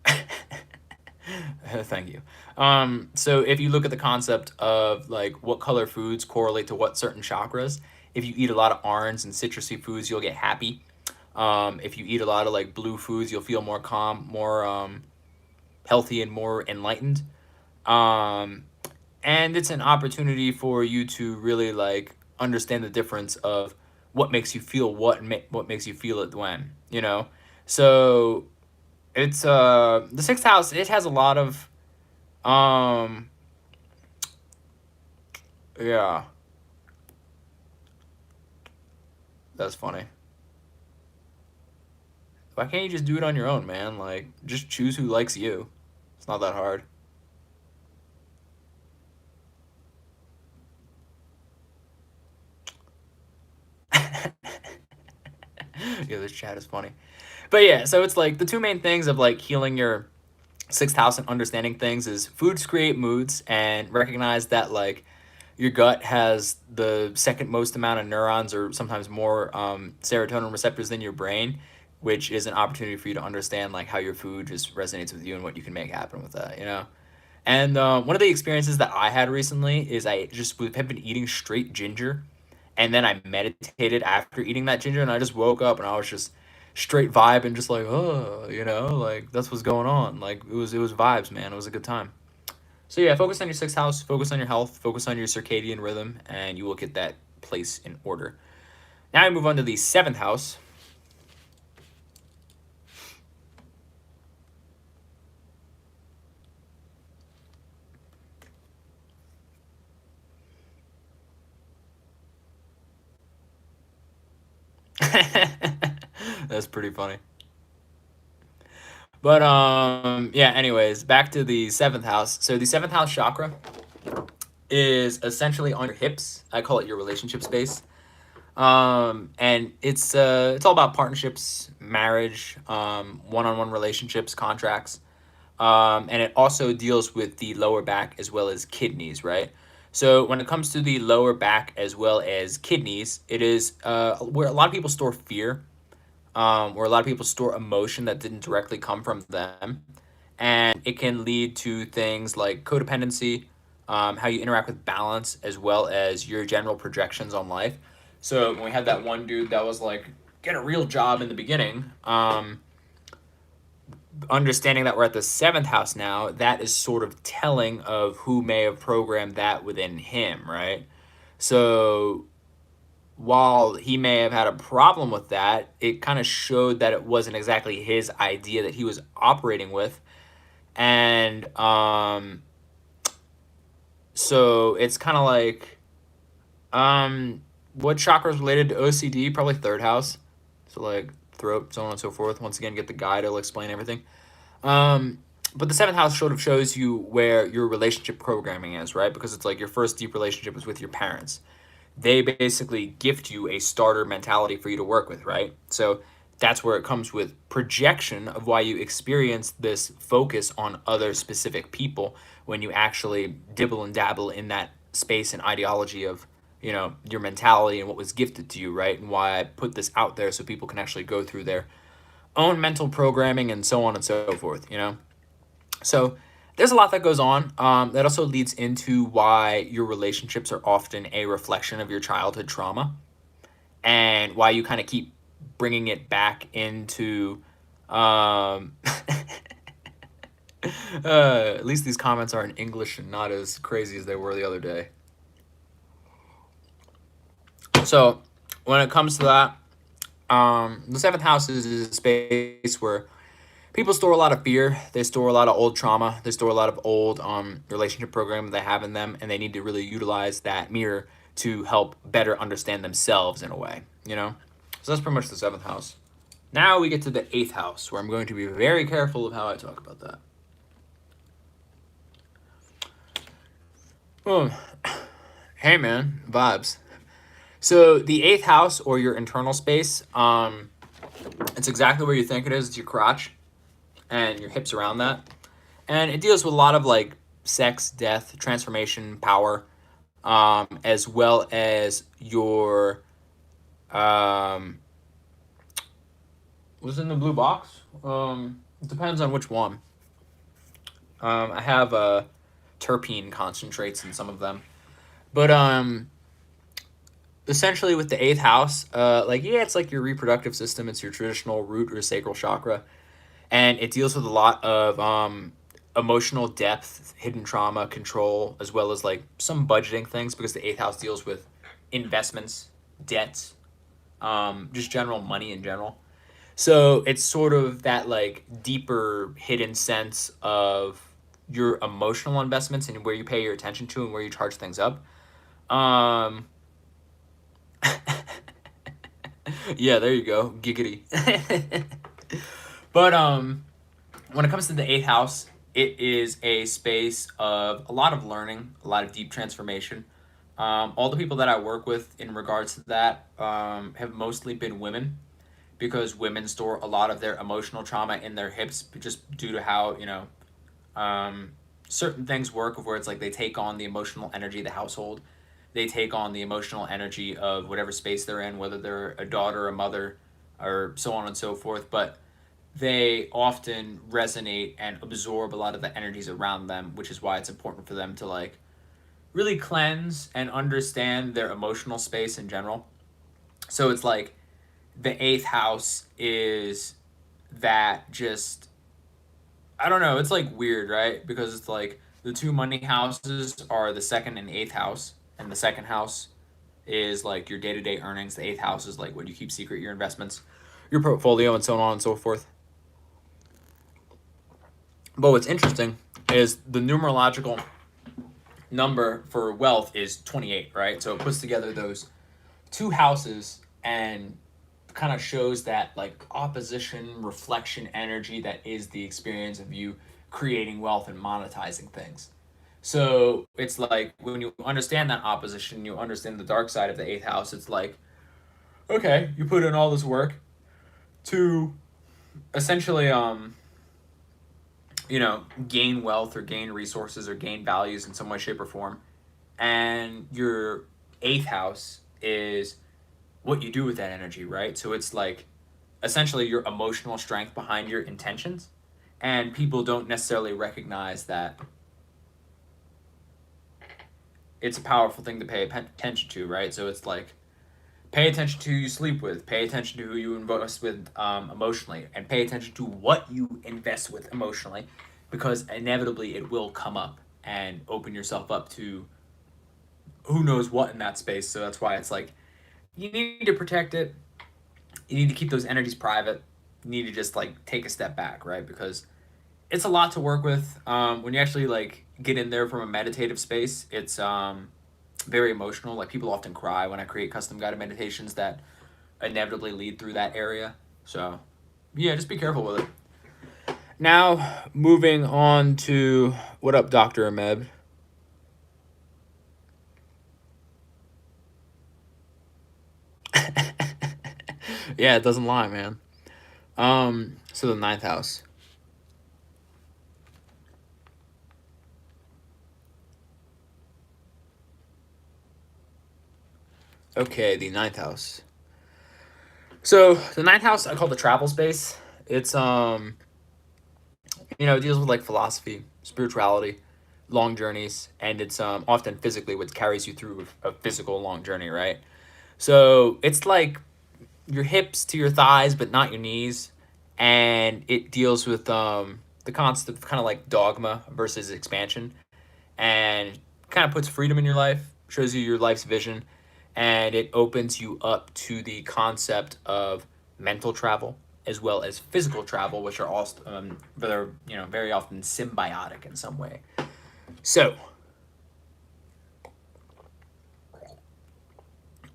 S1: thank you. So if you look at the concept of like what color foods correlate to what certain chakras, if you eat a lot of orange and citrusy foods, you'll get happy. If you eat a lot of like blue foods, you'll feel more calm, more healthy, and more enlightened. Um, and it's an opportunity for you to really like understand the difference of what makes you feel what and what makes you feel it when, you know. So it's the sixth house. It has a lot of um
S2: Yeah. That's funny. Why can't you just do it on your own, man? Like, just choose who likes you. It's not that hard. Yeah, this chat is funny. But yeah, so it's like the two main things of like healing your sixth house and understanding things is foods create moods, and recognize that like your gut has the second most amount of neurons or sometimes more serotonin receptors than your brain, which is an opportunity for you to understand like how your food just resonates with you and what you can make happen with that, you know. And one of the experiences that I had recently is I just have been eating straight ginger, and then I meditated after eating that ginger, and I just woke up and I was just straight vibe and just like, oh, you know, like that's what's going on. Like it was vibes, man. It was a good time. So yeah, focus on your sixth house, focus on your health, focus on your circadian rhythm, and you will get that place in order. Now I move on to the seventh house. That's pretty funny. But yeah, anyways, back to the seventh house. So the seventh house chakra is essentially on your hips. I call it your relationship space. And it's all about partnerships, marriage, one-on-one relationships, contracts. And it also deals with the lower back as well as kidneys, right? So when it comes to the lower back as well as kidneys, it is where a lot of people store fear, where a lot of people store emotion that didn't directly come from them. And it can lead to things like codependency, how you interact with balance, as well as your general projections on life. So when we had that one dude that was like, get a real job in the beginning, understanding that we're at the seventh house now, that is sort of telling of who may have programmed that within him, right? So while he may have had a problem with that, it kind of showed that it wasn't exactly his idea that he was operating with. And so it's kind of like, what chakra is related to OCD? Probably third house. So like throat, so on and so forth. Once again, get the guide, it'll explain everything. Um, but the seventh house sort of shows you where your relationship programming is, right? Because it's like your first deep relationship was with your parents. They basically gift you a starter mentality for you to work with, right? So that's where it comes with projection of why you experience this focus on other specific people when you actually dibble and dabble in that space and ideology of, you know, your mentality and what was gifted to you, right? And why I put this out there so people can actually go through their own mental programming and so on and so forth, you know? So there's a lot that goes on. That also leads into why your relationships are often a reflection of your childhood trauma, and why you kind of keep bringing it back into. At least these comments are in English and not as crazy as they were the other day. So when it comes to that, the seventh house is a space where people store a lot of fear. They store a lot of old trauma. They store a lot of old relationship programming they have in them, and they need to really utilize that mirror to help better understand themselves in a way, you know? So that's pretty much the seventh house. Now we get to the eighth house, where I'm going to be very careful of how I talk about that. Oh, hey man, vibes. So the eighth house, or your internal space, it's exactly where you think it is. It's your crotch and your hips around that. And it deals with a lot of like sex, death, transformation, power, as well as your what's in the blue box. It depends on which one. I have terpene concentrates in some of them, but essentially with the eighth house, like yeah, it's like your reproductive system. It's your traditional root or sacral chakra, and it deals with a lot of emotional depth, hidden trauma, control, as well as like some budgeting things, because the eighth house deals with investments, debts, just general money in general. So it's sort of that like deeper hidden sense of your emotional investments and where you pay your attention to and where you charge things up. Um, yeah, there you go, giggity. But when it comes to the eighth house, it is a space of a lot of learning, a lot of deep transformation. All the people that I work with in regards to that have mostly been women, because women store a lot of their emotional trauma in their hips just due to how, um, certain things work, of where it's like they take on the emotional energy of the household, they take on the emotional energy of whatever space they're in, whether they're a daughter, a mother, or so on and so forth. But they often resonate and absorb a lot of the energies around them, which is why it's important for them to like really cleanse and understand their emotional space in general. So it's like the eighth house is that just, I don't know, it's like weird, right? Because it's like the two money houses are the second and eighth house, and the second house is like your day to day earnings. The eighth house is like what you keep secret, your investments, your portfolio, and so on and so forth. But what's interesting is the numerological number for wealth is 28, right? So it puts together those two houses and kind of shows that like opposition, reflection energy that is the experience of you creating wealth and monetizing things. So it's like when you understand that opposition, you understand the dark side of the eighth house. It's like, okay, you put in all this work to essentially gain wealth or gain resources or gain values in some way, shape, or form. And your eighth house is what you do with that energy, right? So it's like essentially your emotional strength behind your intentions. And people don't necessarily recognize that it's a powerful thing to pay attention to, right? So it's like, pay attention to who you sleep with, pay attention to who you invest with emotionally, and pay attention to what you invest with emotionally, because inevitably it will come up and open yourself up to who knows what in that space. So that's why it's like you need to protect it. You need to keep those energies private. You need to just like take a step back, right? Because it's a lot to work with. When you actually like get in there from a meditative space, it's very emotional. Like people often cry when I create custom guided meditations that inevitably lead through that area. So yeah, just be careful with it. Now moving on to what up, Dr. Ameb? Yeah, it doesn't lie, man. So the ninth house. Okay, the ninth house. So the ninth house I call the travel space. It's it deals with like philosophy, spirituality, long journeys, and it's often physically what carries you through a physical long journey, right? So it's like your hips to your thighs, but not your knees, and it deals with the concept of kind of like dogma versus expansion, and kind of puts freedom in your life, shows you your life's vision, and it opens you up to the concept of mental travel as well as physical travel, which are also they're very often symbiotic in some way. So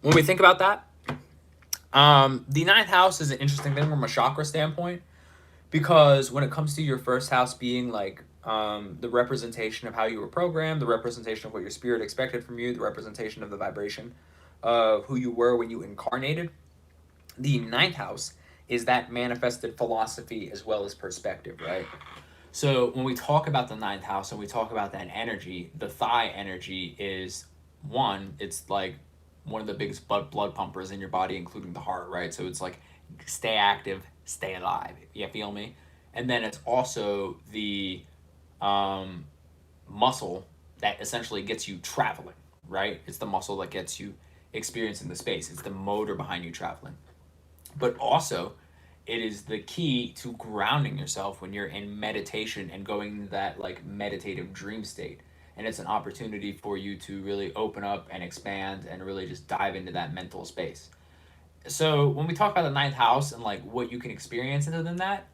S2: when we think about that, the ninth house is an interesting thing from a chakra standpoint, because when it comes to your first house being like the representation of how you were programmed, the representation of what your spirit expected from you, the representation of the vibration of who you were when you incarnated, the ninth house is that manifested philosophy as well as perspective, right? So when we talk about the ninth house and we talk about that energy, the thigh energy is one, it's like one of the biggest blood pumpers in your body, including the heart, right? So it's like stay active, stay alive. You feel me? And then it's also the muscle that essentially gets you traveling, right? It's the muscle that gets you experiencing the space. It's the motor behind you traveling. But also, it is the key to grounding yourself when you're in meditation and going into that like meditative dream state. And it's an opportunity for you to really open up and expand and really just dive into that mental space. So when we talk about the ninth house and like what you can experience within that,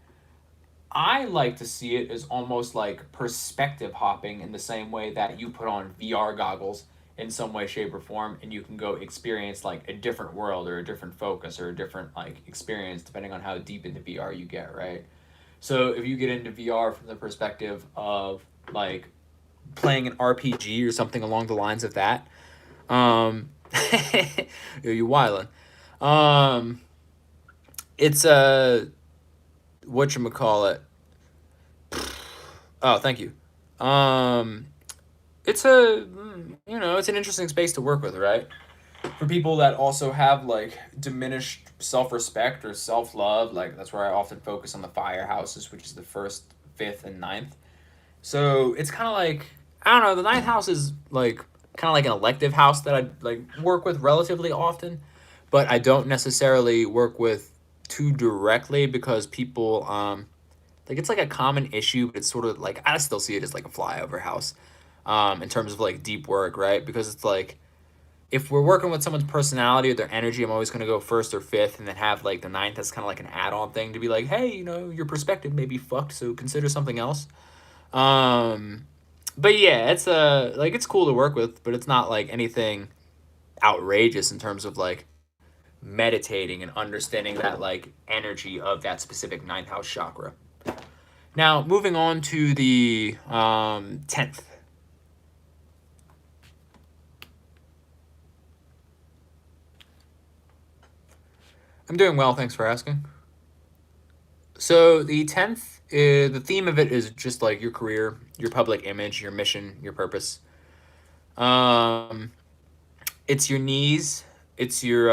S2: I like to see it as almost like perspective hopping, in the same way that you put on VR goggles in some way, shape, or form, and you can go experience like a different world or a different focus or a different like experience depending on how deep into VR you get, right? So if you get into VR from the perspective of like playing an RPG or something along the lines of that, you wildin'. It's a whatchamacallit. Oh, thank you. It's a it's an interesting space to work with, right? For people that also have like diminished self-respect or self-love, like that's where I often focus on the fire houses, which is the first, fifth, and ninth. So it's kind of like I don't know. The ninth house is like kind of like an elective house that I like work with relatively often, but I don't necessarily work with too directly because people like it's like a common issue, but it's sort of like I still see it as like a flyover house, in terms of like deep work, right? Because it's like if we're working with someone's personality or their energy, I'm always going to go first or fifth and then have like the ninth as kind of like an add-on thing to be like, hey, your perspective may be fucked, so consider something else. Um, but yeah, it's like it's cool to work with, but it's not like anything outrageous in terms of like meditating and understanding that like energy of that specific ninth house chakra. Now, moving on to the 10th. I'm doing well, thanks for asking. So the 10th, the theme of it is just like your career, your public image, your mission, your purpose. Um, it's your knees, it's your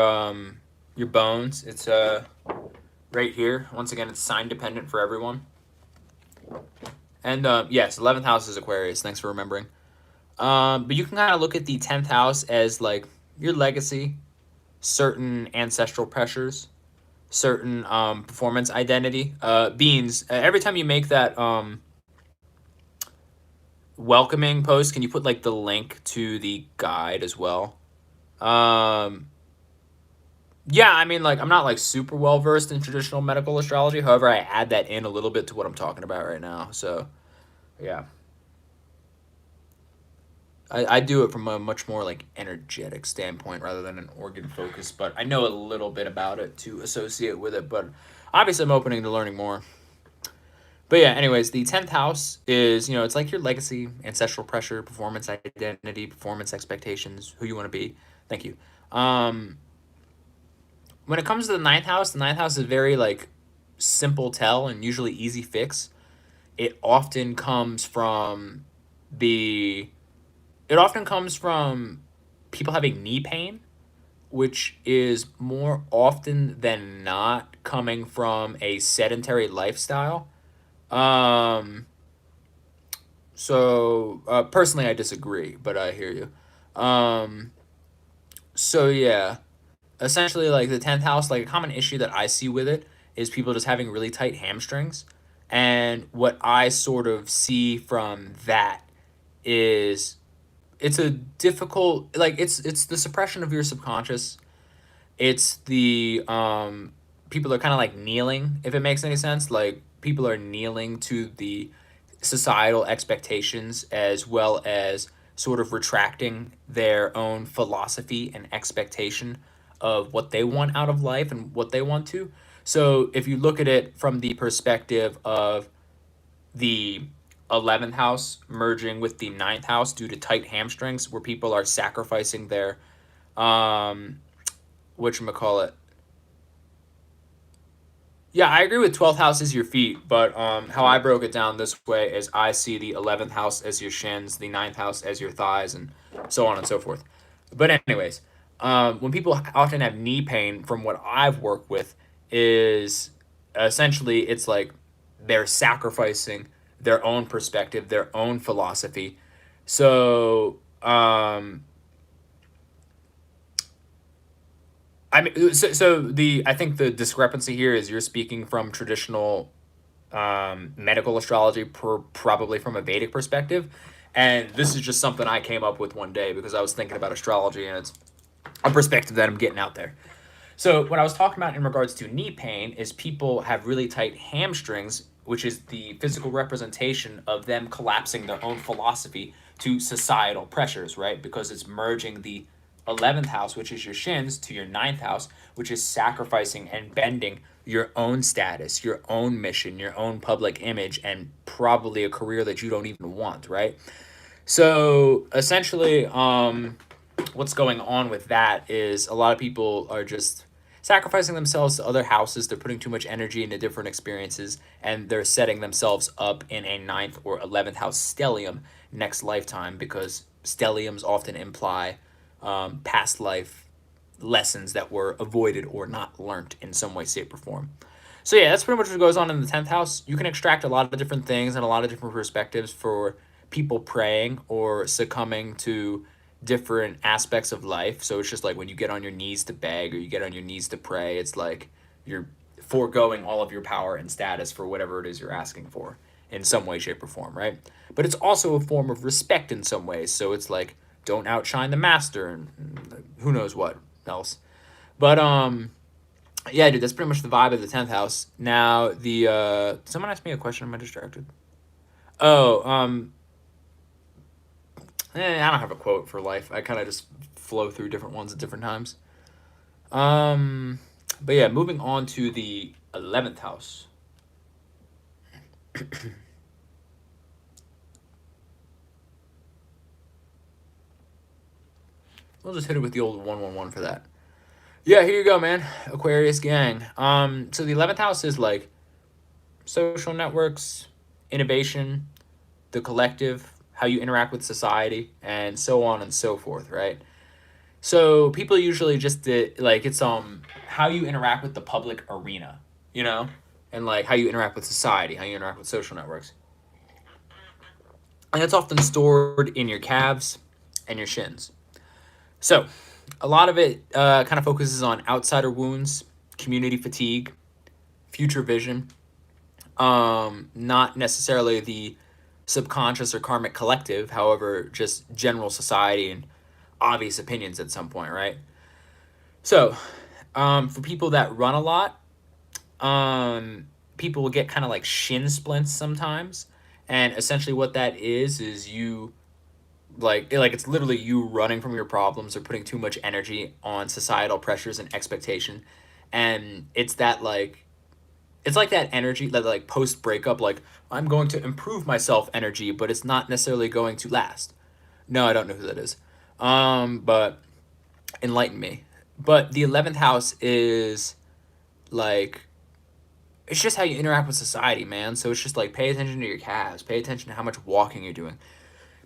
S2: bones. It's right here. Once again, it's sign dependent for everyone. And yes, 11th house is Aquarius. Thanks for remembering. But you can kind of look at the 10th house as like your legacy, certain ancestral pressures, certain performance identity. Beans, every time you make that welcoming post, can you put like the link to the guide as well? Um, yeah, I mean, like, I'm not like super well versed in traditional medical astrology. However, I add that in a little bit to what I'm talking about right now. So, yeah. I do it from a much more like energetic standpoint rather than an organ focus, but I know a little bit about it to associate with it. But obviously, I'm opening to learning more. But yeah, anyways, the 10th house is, it's like your legacy, ancestral pressure, performance identity, performance expectations, who you want to be. Thank you. When it comes to the ninth house is very like simple tell and usually easy fix. It often comes from the it often comes from people having knee pain, which is more often than not coming from a sedentary lifestyle. Um, personally, I disagree, but I hear you. So yeah, essentially, like the 10th house, like a common issue that I see with it is people just having really tight hamstrings. And what I sort of see from that is it's a difficult like it's the suppression of your subconscious. It's the people are kind of like kneeling, if it makes any sense. Like people are kneeling to the societal expectations as well as sort of retracting their own philosophy and expectation of what they want out of life and what they want to. So if you look at it from the perspective of the 11th house merging with the ninth house due to tight hamstrings, where people are sacrificing their um whatchamacallit. Yeah, I agree with 12th house as your feet, but how I broke it down this way is I see the 11th house as your shins, the ninth house as your thighs, and so on and so forth. But anyways, when people often have knee pain, from what I've worked with, is essentially it's like they're sacrificing their own perspective, their own philosophy. So I mean, so the I think the discrepancy here is you're speaking from traditional medical astrology, probably from a Vedic perspective, and this is just something I came up with one day because I was thinking about astrology, and it's a perspective that I'm getting out there. So what I was talking about in regards to knee pain is people have really tight hamstrings, which is the physical representation of them collapsing their own philosophy to societal pressures, right? Because it's merging the 11th house, which is your shins, to your 9th house, which is sacrificing and bending your own status, your own mission, your own public image, and probably a career that you don't even want, right? So essentially, what's going on with that is a lot of people are just sacrificing themselves to other houses. They're putting too much energy into different experiences, and they're setting themselves up in a 9th or 11th house stellium next lifetime, because stelliums often imply past life lessons that were avoided or not learnt in some way, shape, or form. So yeah, that's pretty much what goes on in the 10th house. You can extract a lot of different things and a lot of different perspectives for people praying or succumbing to different aspects of life. So it's just like when you get on your knees to beg or you get on your knees to pray, it's like you're foregoing all of your power and status for whatever it is you're asking for in some way, shape, or form, right? But it's also a form of respect in some ways. So it's like, don't outshine the master and who knows what else. But yeah, dude, that's pretty much the vibe of the 10th house. Now the someone asked me a question. Am I distracted? Oh, I don't have a quote for life. I kind of just flow through different ones at different times. But yeah, moving on to the 11th house. We'll just hit it with the old 111 for that. Yeah, here you go, man. Aquarius gang. So the 11th house is like social networks, innovation, the collective, how you interact with society, and so on and so forth, right? So people usually just like it's how you interact with the public arena, you know, and like how you interact with society, how you interact with social networks, and it's often stored in your calves and your shins. So a lot of it kind of focuses on outsider wounds, community fatigue, future vision, not necessarily the subconscious or karmic collective, however, just general society and obvious opinions at some point, right? So, for people that run a lot, people will get kind of like shin splints sometimes, and essentially what that is you like it's literally you running from your problems or putting too much energy on societal pressures and expectation, and it's like that energy that like post breakup, like I'm going to improve myself energy, but it's not necessarily going to last. No, I don't know who that is. But enlighten me. But the 11th house is like it's just how you interact with society, man. So it's just like pay attention to your calves, pay attention to how much walking you're doing.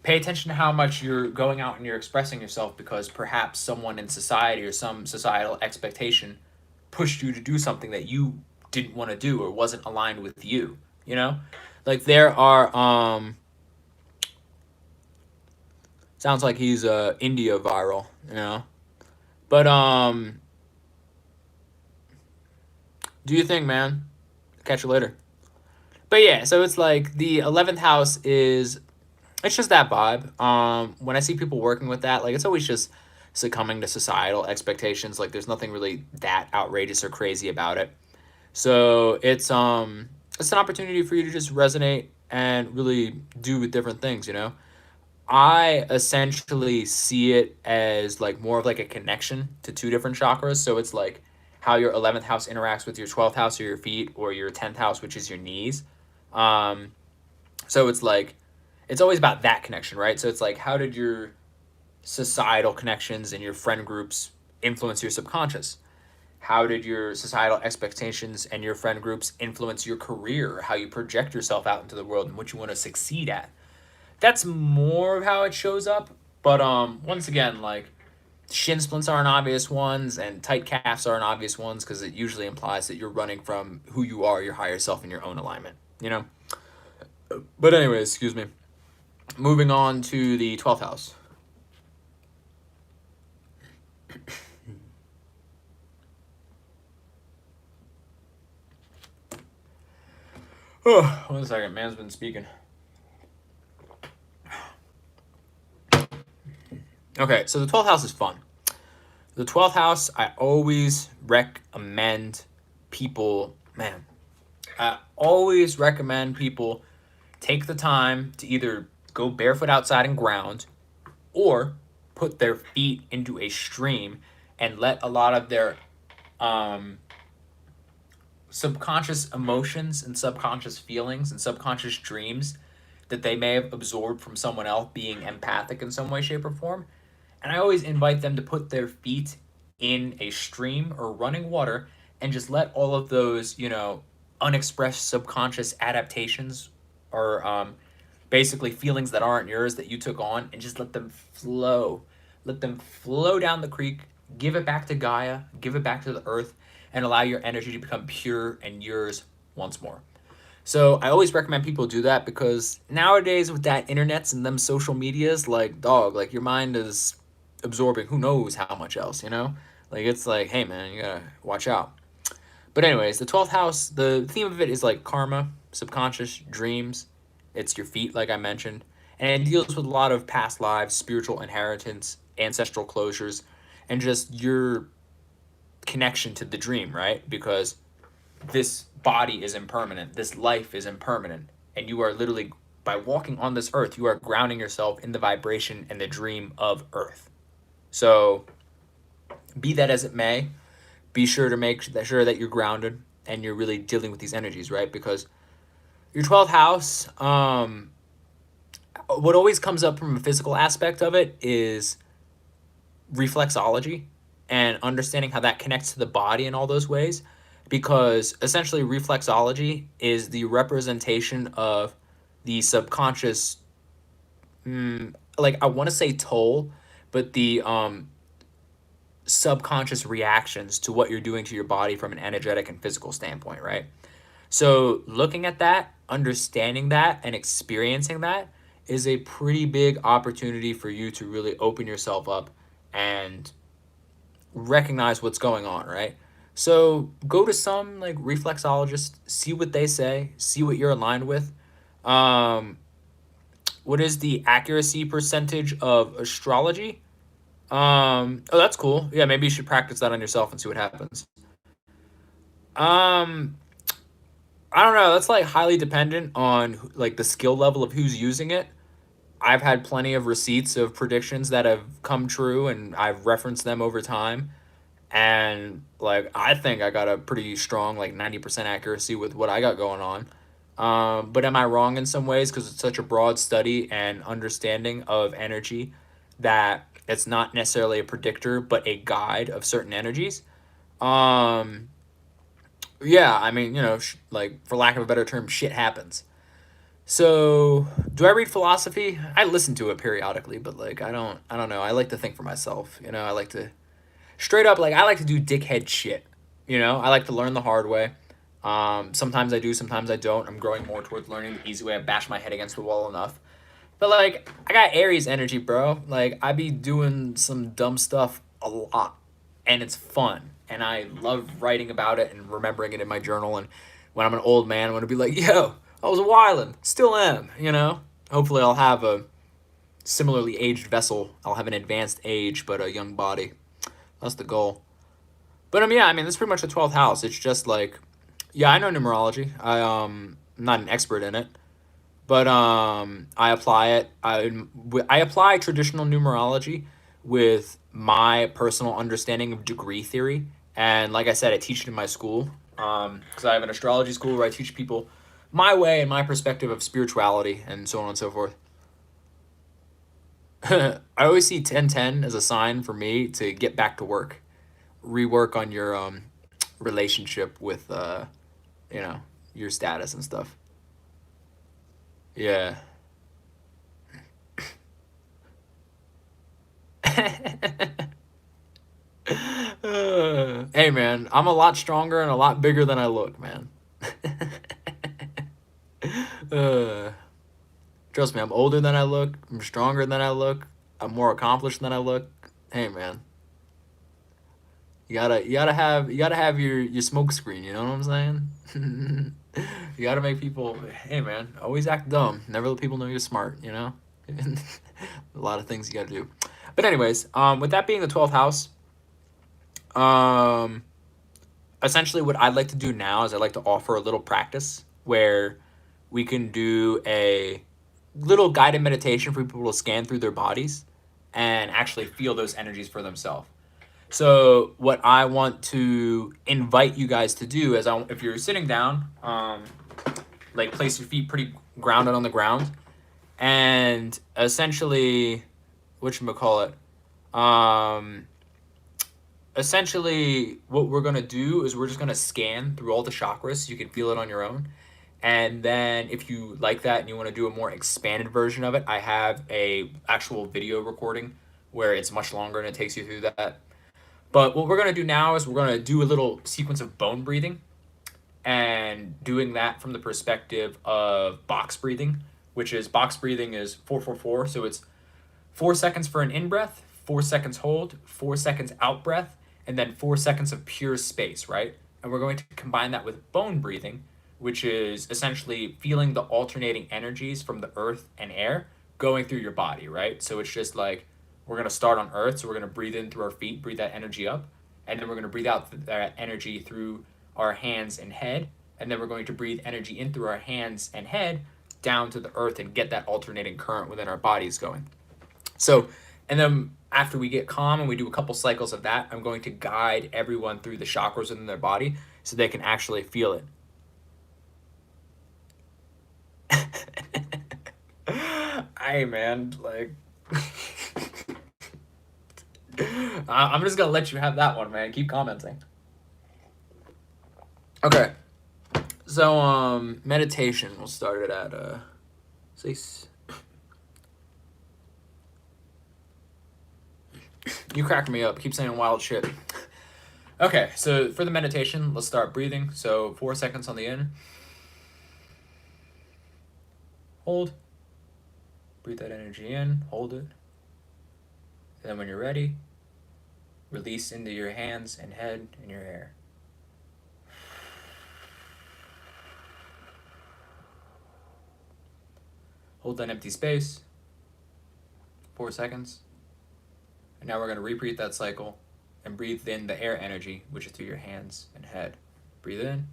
S2: Pay attention to how much you're going out and you're expressing yourself because perhaps someone in society or some societal expectation pushed you to do something that you didn't want to do or wasn't aligned with you, you know? Like there are sounds like he's India viral, you know? But do you think, man? Catch you later. But yeah, so it's like the 11th house is it's just that vibe. When I see people working with that, like it's always just succumbing to societal expectations. Like there's nothing really that outrageous or crazy about it. So it's an opportunity for you to just resonate and really do with different things, you know? I essentially see it as like more of like a connection to two different chakras. So it's like how your 11th house interacts with your 12th house or your feet, or your 10th house, which is your knees. Um, so it's like, it's always about that connection, right? So it's like, how did your societal connections and your friend groups influence your subconscious? How did your societal expectations and your friend groups influence your career, how you project yourself out into the world and what you want to succeed at? That's more of how it shows up. But once again, like shin splints are an obvious ones and tight calves are an obvious ones because it usually implies that you're running from who you are, your higher self, in your own alignment, you know? But anyways, excuse me. Moving on to the 12th house. Oh, 1 second. Man's been speaking. Okay, so the 12th house is fun. The 12th house, I always recommend people, man, I always recommend people take the time to either go barefoot outside and ground, or put their feet into a stream and let a lot of their subconscious emotions and subconscious feelings and subconscious dreams that they may have absorbed from someone else being empathic in some way, shape, or form. And I always invite them to put their feet in a stream or running water and just let all of those, unexpressed subconscious adaptations or basically feelings that aren't yours that you took on, and just let them flow. Let them flow down the creek, give it back to Gaia, give it back to the earth, and allow your energy to become pure and yours once more. So I always recommend people do that, because nowadays with that internets and them social medias, like, dog, like, your mind is absorbing who knows how much else, Like, it's like, hey, man, you gotta watch out. But anyways, the 12th house, the theme of it is like karma, subconscious, dreams. It's your feet, like I mentioned. And it deals with a lot of past lives, spiritual inheritance, ancestral closures, and just your connection to the dream, right? Because this body is impermanent, this life is impermanent, and you are literally, by walking on this earth, you are grounding yourself in the vibration and the dream of earth. So be that as it may, be sure to make sure that you're grounded and you're really dealing with these energies, right? Because your 12th house, what always comes up from a physical aspect of it is reflexology and understanding how that connects to the body in all those ways. Because essentially reflexology is the representation of the subconscious, like, I want to say toll, but the subconscious reactions to what you're doing to your body from an energetic and physical standpoint, right? So looking at that, understanding that, and experiencing that is a pretty big opportunity for you to really open yourself up and recognize what's going on, right? So go to some like reflexologist, see what they say, see what you're aligned with. What is the accuracy percentage of astrology? Oh, that's cool. Yeah, maybe you should practice that on yourself and see what happens. I don't know. That's like highly dependent on like the skill level of who's using it. I've had plenty of receipts of predictions that have come true, and I've referenced them over time. And like, I think I got a pretty strong like 90% accuracy with what I got going on. But am I wrong in some ways, because it's such a broad study and understanding of energy that it's not necessarily a predictor but a guide of certain energies? Yeah, I mean, like, for lack of a better term, shit happens. So, do I read philosophy? I listen to it periodically, but like, I don't know. I like to think for myself. I like to straight up, like, I like to do dickhead shit. I like to learn the hard way. Sometimes I do, sometimes I don't. I'm growing more towards learning the easy way. I bash my head against the wall enough. But like, I got Aries energy, bro. Like, I be doing some dumb stuff a lot, and it's fun. And I love writing about it and remembering it in my journal. And when I'm an old man, I'm gonna be like, yo, I was a wildin', still am. Hopefully, I'll have a similarly aged vessel. I'll have an advanced age, but a young body. That's the goal. But yeah, I mean, that's pretty much the 12th house. It's just like, yeah, I know numerology. I'm not an expert in it, but I apply it. I apply traditional numerology with my personal understanding of degree theory, and like I said, I teach it in my school, because I have an astrology school where I teach people my way and my perspective of spirituality and so on and so forth. I always see 1010 as a sign for me to get back to work, rework on your relationship with your status and stuff. Yeah. Hey man, I'm a lot stronger and a lot bigger than I look, man. uh, Trust me, I'm older than I look. I'm stronger than I look. I'm more accomplished than I look. Hey man, you gotta have your smoke screen. You know what I'm saying? You gotta make people. Hey man, always act dumb. Never let people know you're smart. A lot of things you gotta do. But anyways, with that being the 12th house, essentially what I'd like to do now is I'd like to offer a little practice where we can do a little guided meditation for people to scan through their bodies and actually feel those energies for themselves. So what I want to invite you guys to do is, if you're sitting down, like place your feet pretty grounded on the ground, and essentially, whatchamacallit, essentially what we're going to do is we're just going to scan through all the chakras so you can feel it on your own. And then if you like that and you want to do a more expanded version of it, I have a actual video recording where it's much longer and it takes you through that. But what we're going to do now is we're going to do a little sequence of bone breathing, and doing that from the perspective of box breathing, which is box breathing is 4-4-4. So it's 4 seconds for an in breath, 4 seconds hold, 4 seconds out breath, and then 4 seconds of pure space, right? And we're going to combine that with bone breathing, which is essentially feeling the alternating energies from the earth and air going through your body, right? So it's just like we're going to start on earth, so we're going to breathe in through our feet, breathe that energy up, and then we're going to breathe out that energy through our hands and head, and then we're going to breathe energy in through our hands and head down to the earth and get that alternating current within our bodies going. So, and then after we get calm and we do a couple cycles of that, I'm going to guide everyone through the chakras within their body so they can actually feel it. Hey man, like I'm just gonna let you have that one, man. Keep commenting. Okay. So meditation, we'll start it at say you crack me up, keep saying wild shit. Okay, so for the meditation, let's start breathing. So 4 seconds on the in. Hold. Breathe that energy in, hold it. And then when you're ready, release into your hands and head and your hair. Hold that empty space. 4 seconds. And now we're going to repeat that cycle and breathe in the air energy, which is through your hands and head. Breathe in.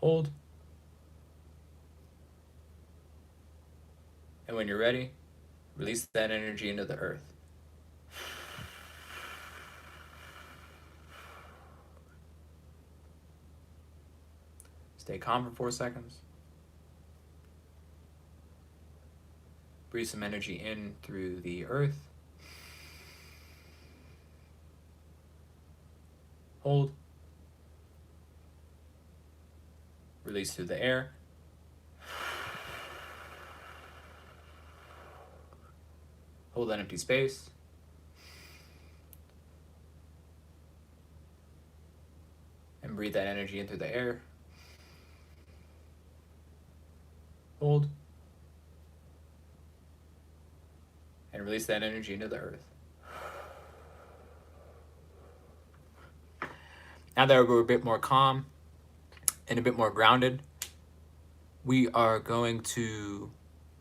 S2: Hold. And when you're ready, release that energy into the earth. Stay calm for 4 seconds. Breathe some energy in through the earth. Hold. Release through the air. Hold that empty space. And breathe that energy in through the air. Hold. And release that energy into the earth. Now that we're a bit more calm and a bit more grounded, we are going to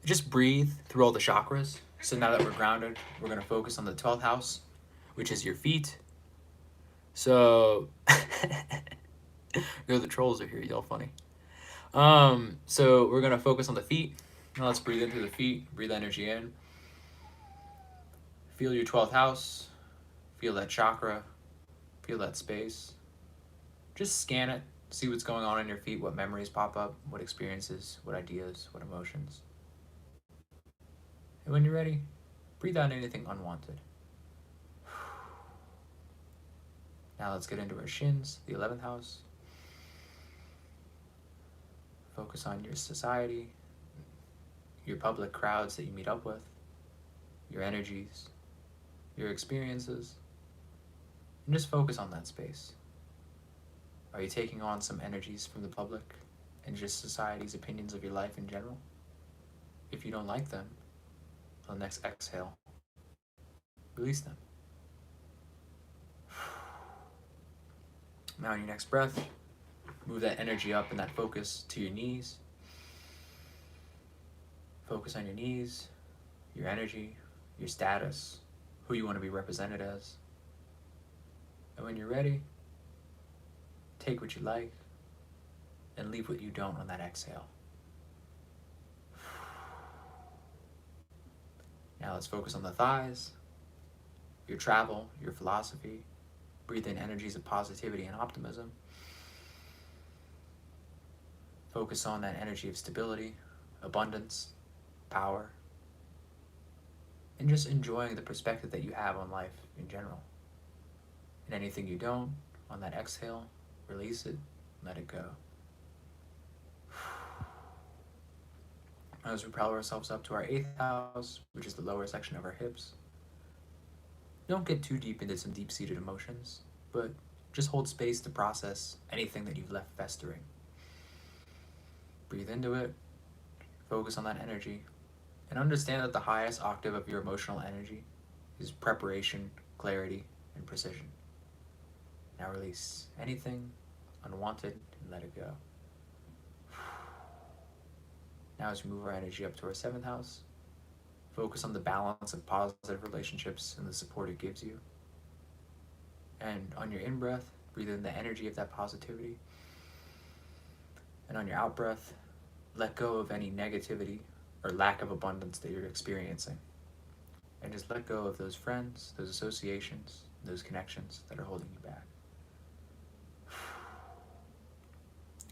S2: just breathe through all the chakras. So now that we're grounded, we're going to focus on the 12th house, which is your feet. So, the trolls are here, y'all funny. So we're going to focus on the feet. Now let's breathe in through the feet, breathe energy in. Feel your 12th house, feel that chakra, feel that space. Just scan it, see what's going on in your feet, what memories pop up, what experiences, what ideas, what emotions. And when you're ready, breathe out anything unwanted. Now let's get into our shins, the 11th house. Focus on your society, your public crowds that you meet up with, your energies, your experiences, and just focus on that space. Are you taking on some energies from the public and just society's opinions of your life in general? If you don't like them, on the next exhale, release them. Now on your next breath, move that energy up and that focus to your knees. Focus on your knees, your energy, your status, who you want to be represented as. And when you're ready, take what you like and leave what you don't on that exhale.
S1: Now let's focus on the thighs, your travel, your philosophy. Breathe in energies of positivity and optimism. Focus on that energy of stability, abundance, power, and just enjoying the perspective that you have on life in general. And anything you don't, on that exhale, release it, let it go. As we propel ourselves up to our 8th house, which is the lower section of our hips, don't get too deep into some deep-seated emotions, but just hold space to process anything that you've left festering. Breathe into it, focus on that energy, and understand that the highest octave of your emotional energy is preparation, clarity, and precision. Now release anything unwanted and let it go. Now as we move our energy up to our 7th house, focus on the balance of positive relationships and the support it gives you. And on your in-breath, breathe in the energy of that positivity. And on your out-breath, let go of any negativity or lack of abundance that you're experiencing. And just let go of those friends, those associations, those connections that are holding you back.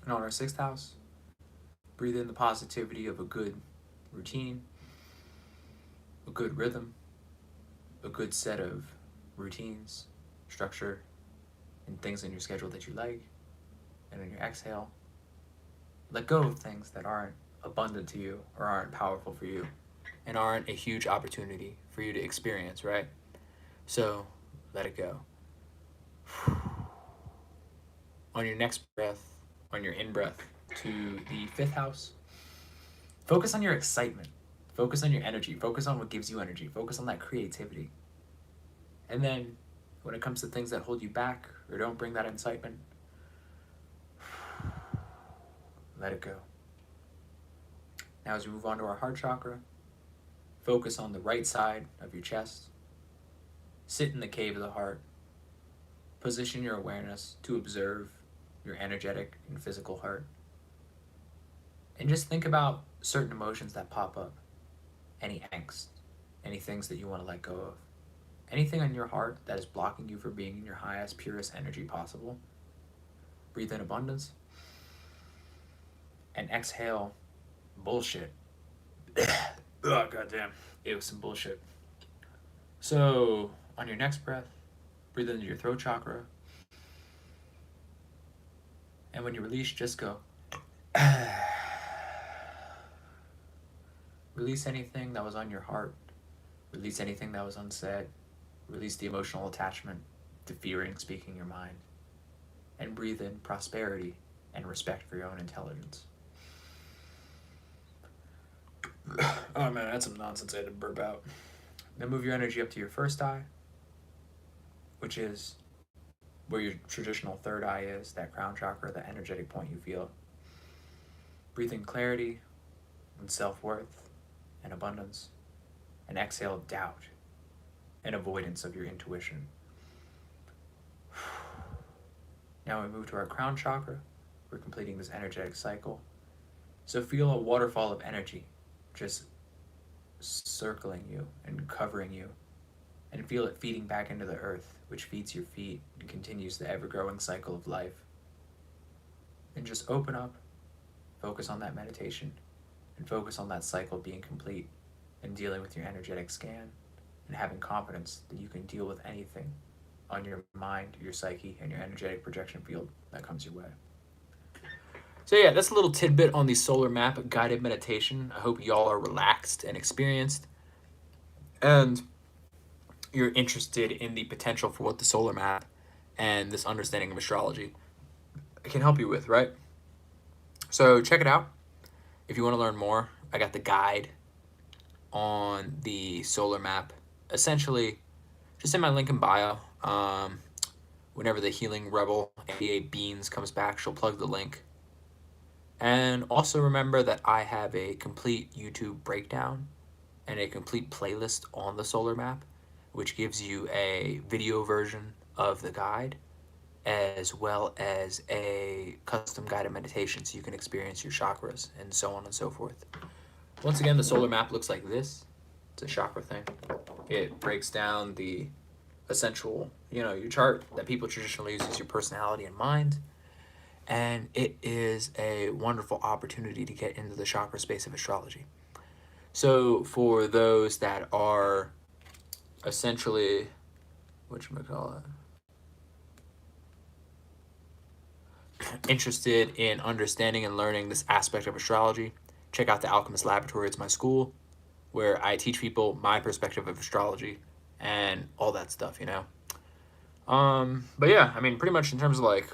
S1: And on our 6th house, breathe in the positivity of a good routine, a good rhythm, a good set of routines, structure, and things in your schedule that you like. And on your exhale, let go of things that aren't abundant to you or aren't powerful for you and aren't a huge opportunity for you to experience, right? So let it go. On your next breath, on your in-breath to the 5th house, focus on your excitement. Focus on your energy. Focus on what gives you energy. Focus on that creativity. And then when it comes to things that hold you back or don't bring that excitement, let it go. Now as we move on to our heart chakra, focus on the right side of your chest. Sit in the cave of the heart. Position your awareness to observe your energetic and physical heart. And just think about certain emotions that pop up. Any angst, any things that you want to let go of. Anything in your heart that is blocking you from being in your highest, purest energy possible. Breathe in abundance. And exhale bullshit. Oh, goddamn. It was some bullshit. So, on your next breath, breathe into your throat chakra. And when you release, just go. Release anything that was on your heart. Release anything that was unsaid. Release the emotional attachment to fearing speaking your mind. And breathe in prosperity and respect for your own intelligence. Oh man, that's some nonsense I had to burp out. Then move your energy up to your first eye, which is where your traditional third eye is, that crown chakra, that energetic point you feel. Breathe in clarity and self-worth and abundance, and exhale doubt and avoidance of your intuition. Now we move to our crown chakra. We're completing this energetic cycle. So feel a waterfall of energy just circling you and covering you, and feel it feeding back into the earth, which feeds your feet and continues the ever-growing cycle of life. And just open up, focus on that meditation, and focus on that cycle being complete and dealing with your energetic scan and having confidence that you can deal with anything on your mind, your psyche, and your energetic projection field that comes your way. So yeah, that's a little tidbit on the Solar Map guided meditation. I hope y'all are relaxed and experienced, and you're interested in the potential for what the Solar Map and this understanding of astrology can help you with, right? So check it out. If you want to learn more, I got the guide on the Solar Map. Essentially, just in my link in bio. Whenever the Healing Rebel, aka Beans, comes back, she'll plug the link. And also remember that I have a complete YouTube breakdown and a complete playlist on the Solar Map, which gives you a video version of the guide, as well as a custom guided meditation so you can experience your chakras and so on and so forth. Once again, the Solar Map looks like this.
S2: It's a chakra thing. It breaks down the essential, your chart that people traditionally use as your personality and mind. And it is a wonderful opportunity to get into the chakra space of astrology. So for those that are essentially, whatchamacallit, interested in understanding and learning this aspect of astrology, check out the Alchemist Laboratory. It's my school where I teach people my perspective of astrology and all that stuff, But yeah, I mean, pretty much in terms of like,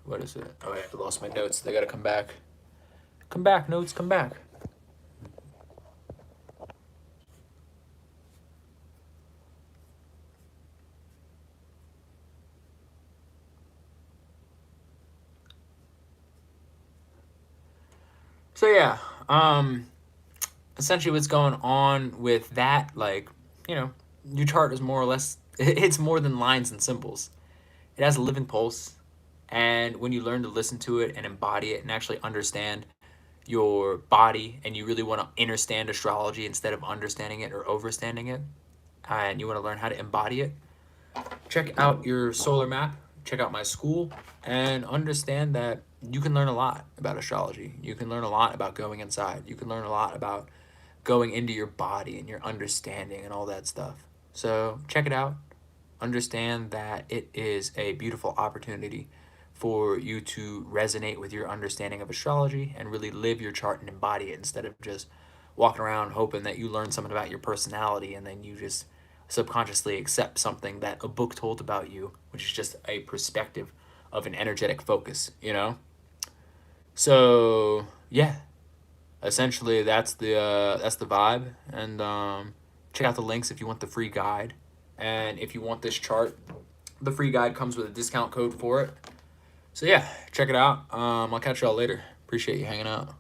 S2: what is it? Oh, yeah, I lost my notes. They gotta come back. Come back, notes, come back. So yeah, essentially what's going on with that, like, your chart is more or less, it's more than lines and symbols. It has a living pulse, and when you learn to listen to it and embody it and actually understand your body, and you really want to understand astrology instead of understanding it or overstanding it, and you want to learn how to embody it, check out your solar map, check out my school, and understand that you can learn a lot about astrology. You can learn a lot about going inside. You can learn a lot about going into your body and your understanding and all that stuff. So check it out. Understand that it is a beautiful opportunity for you to resonate with your understanding of astrology and really live your chart and embody it instead of just walking around hoping that you learn something about your personality and then you just subconsciously accept something that a book told about you, which is just a perspective of an energetic focus. So yeah, essentially that's the vibe. And check out the links if you want the free guide, and if you want this chart, the free guide comes with a discount code for it. So yeah, check it out. I'll catch y'all later. Appreciate you hanging out.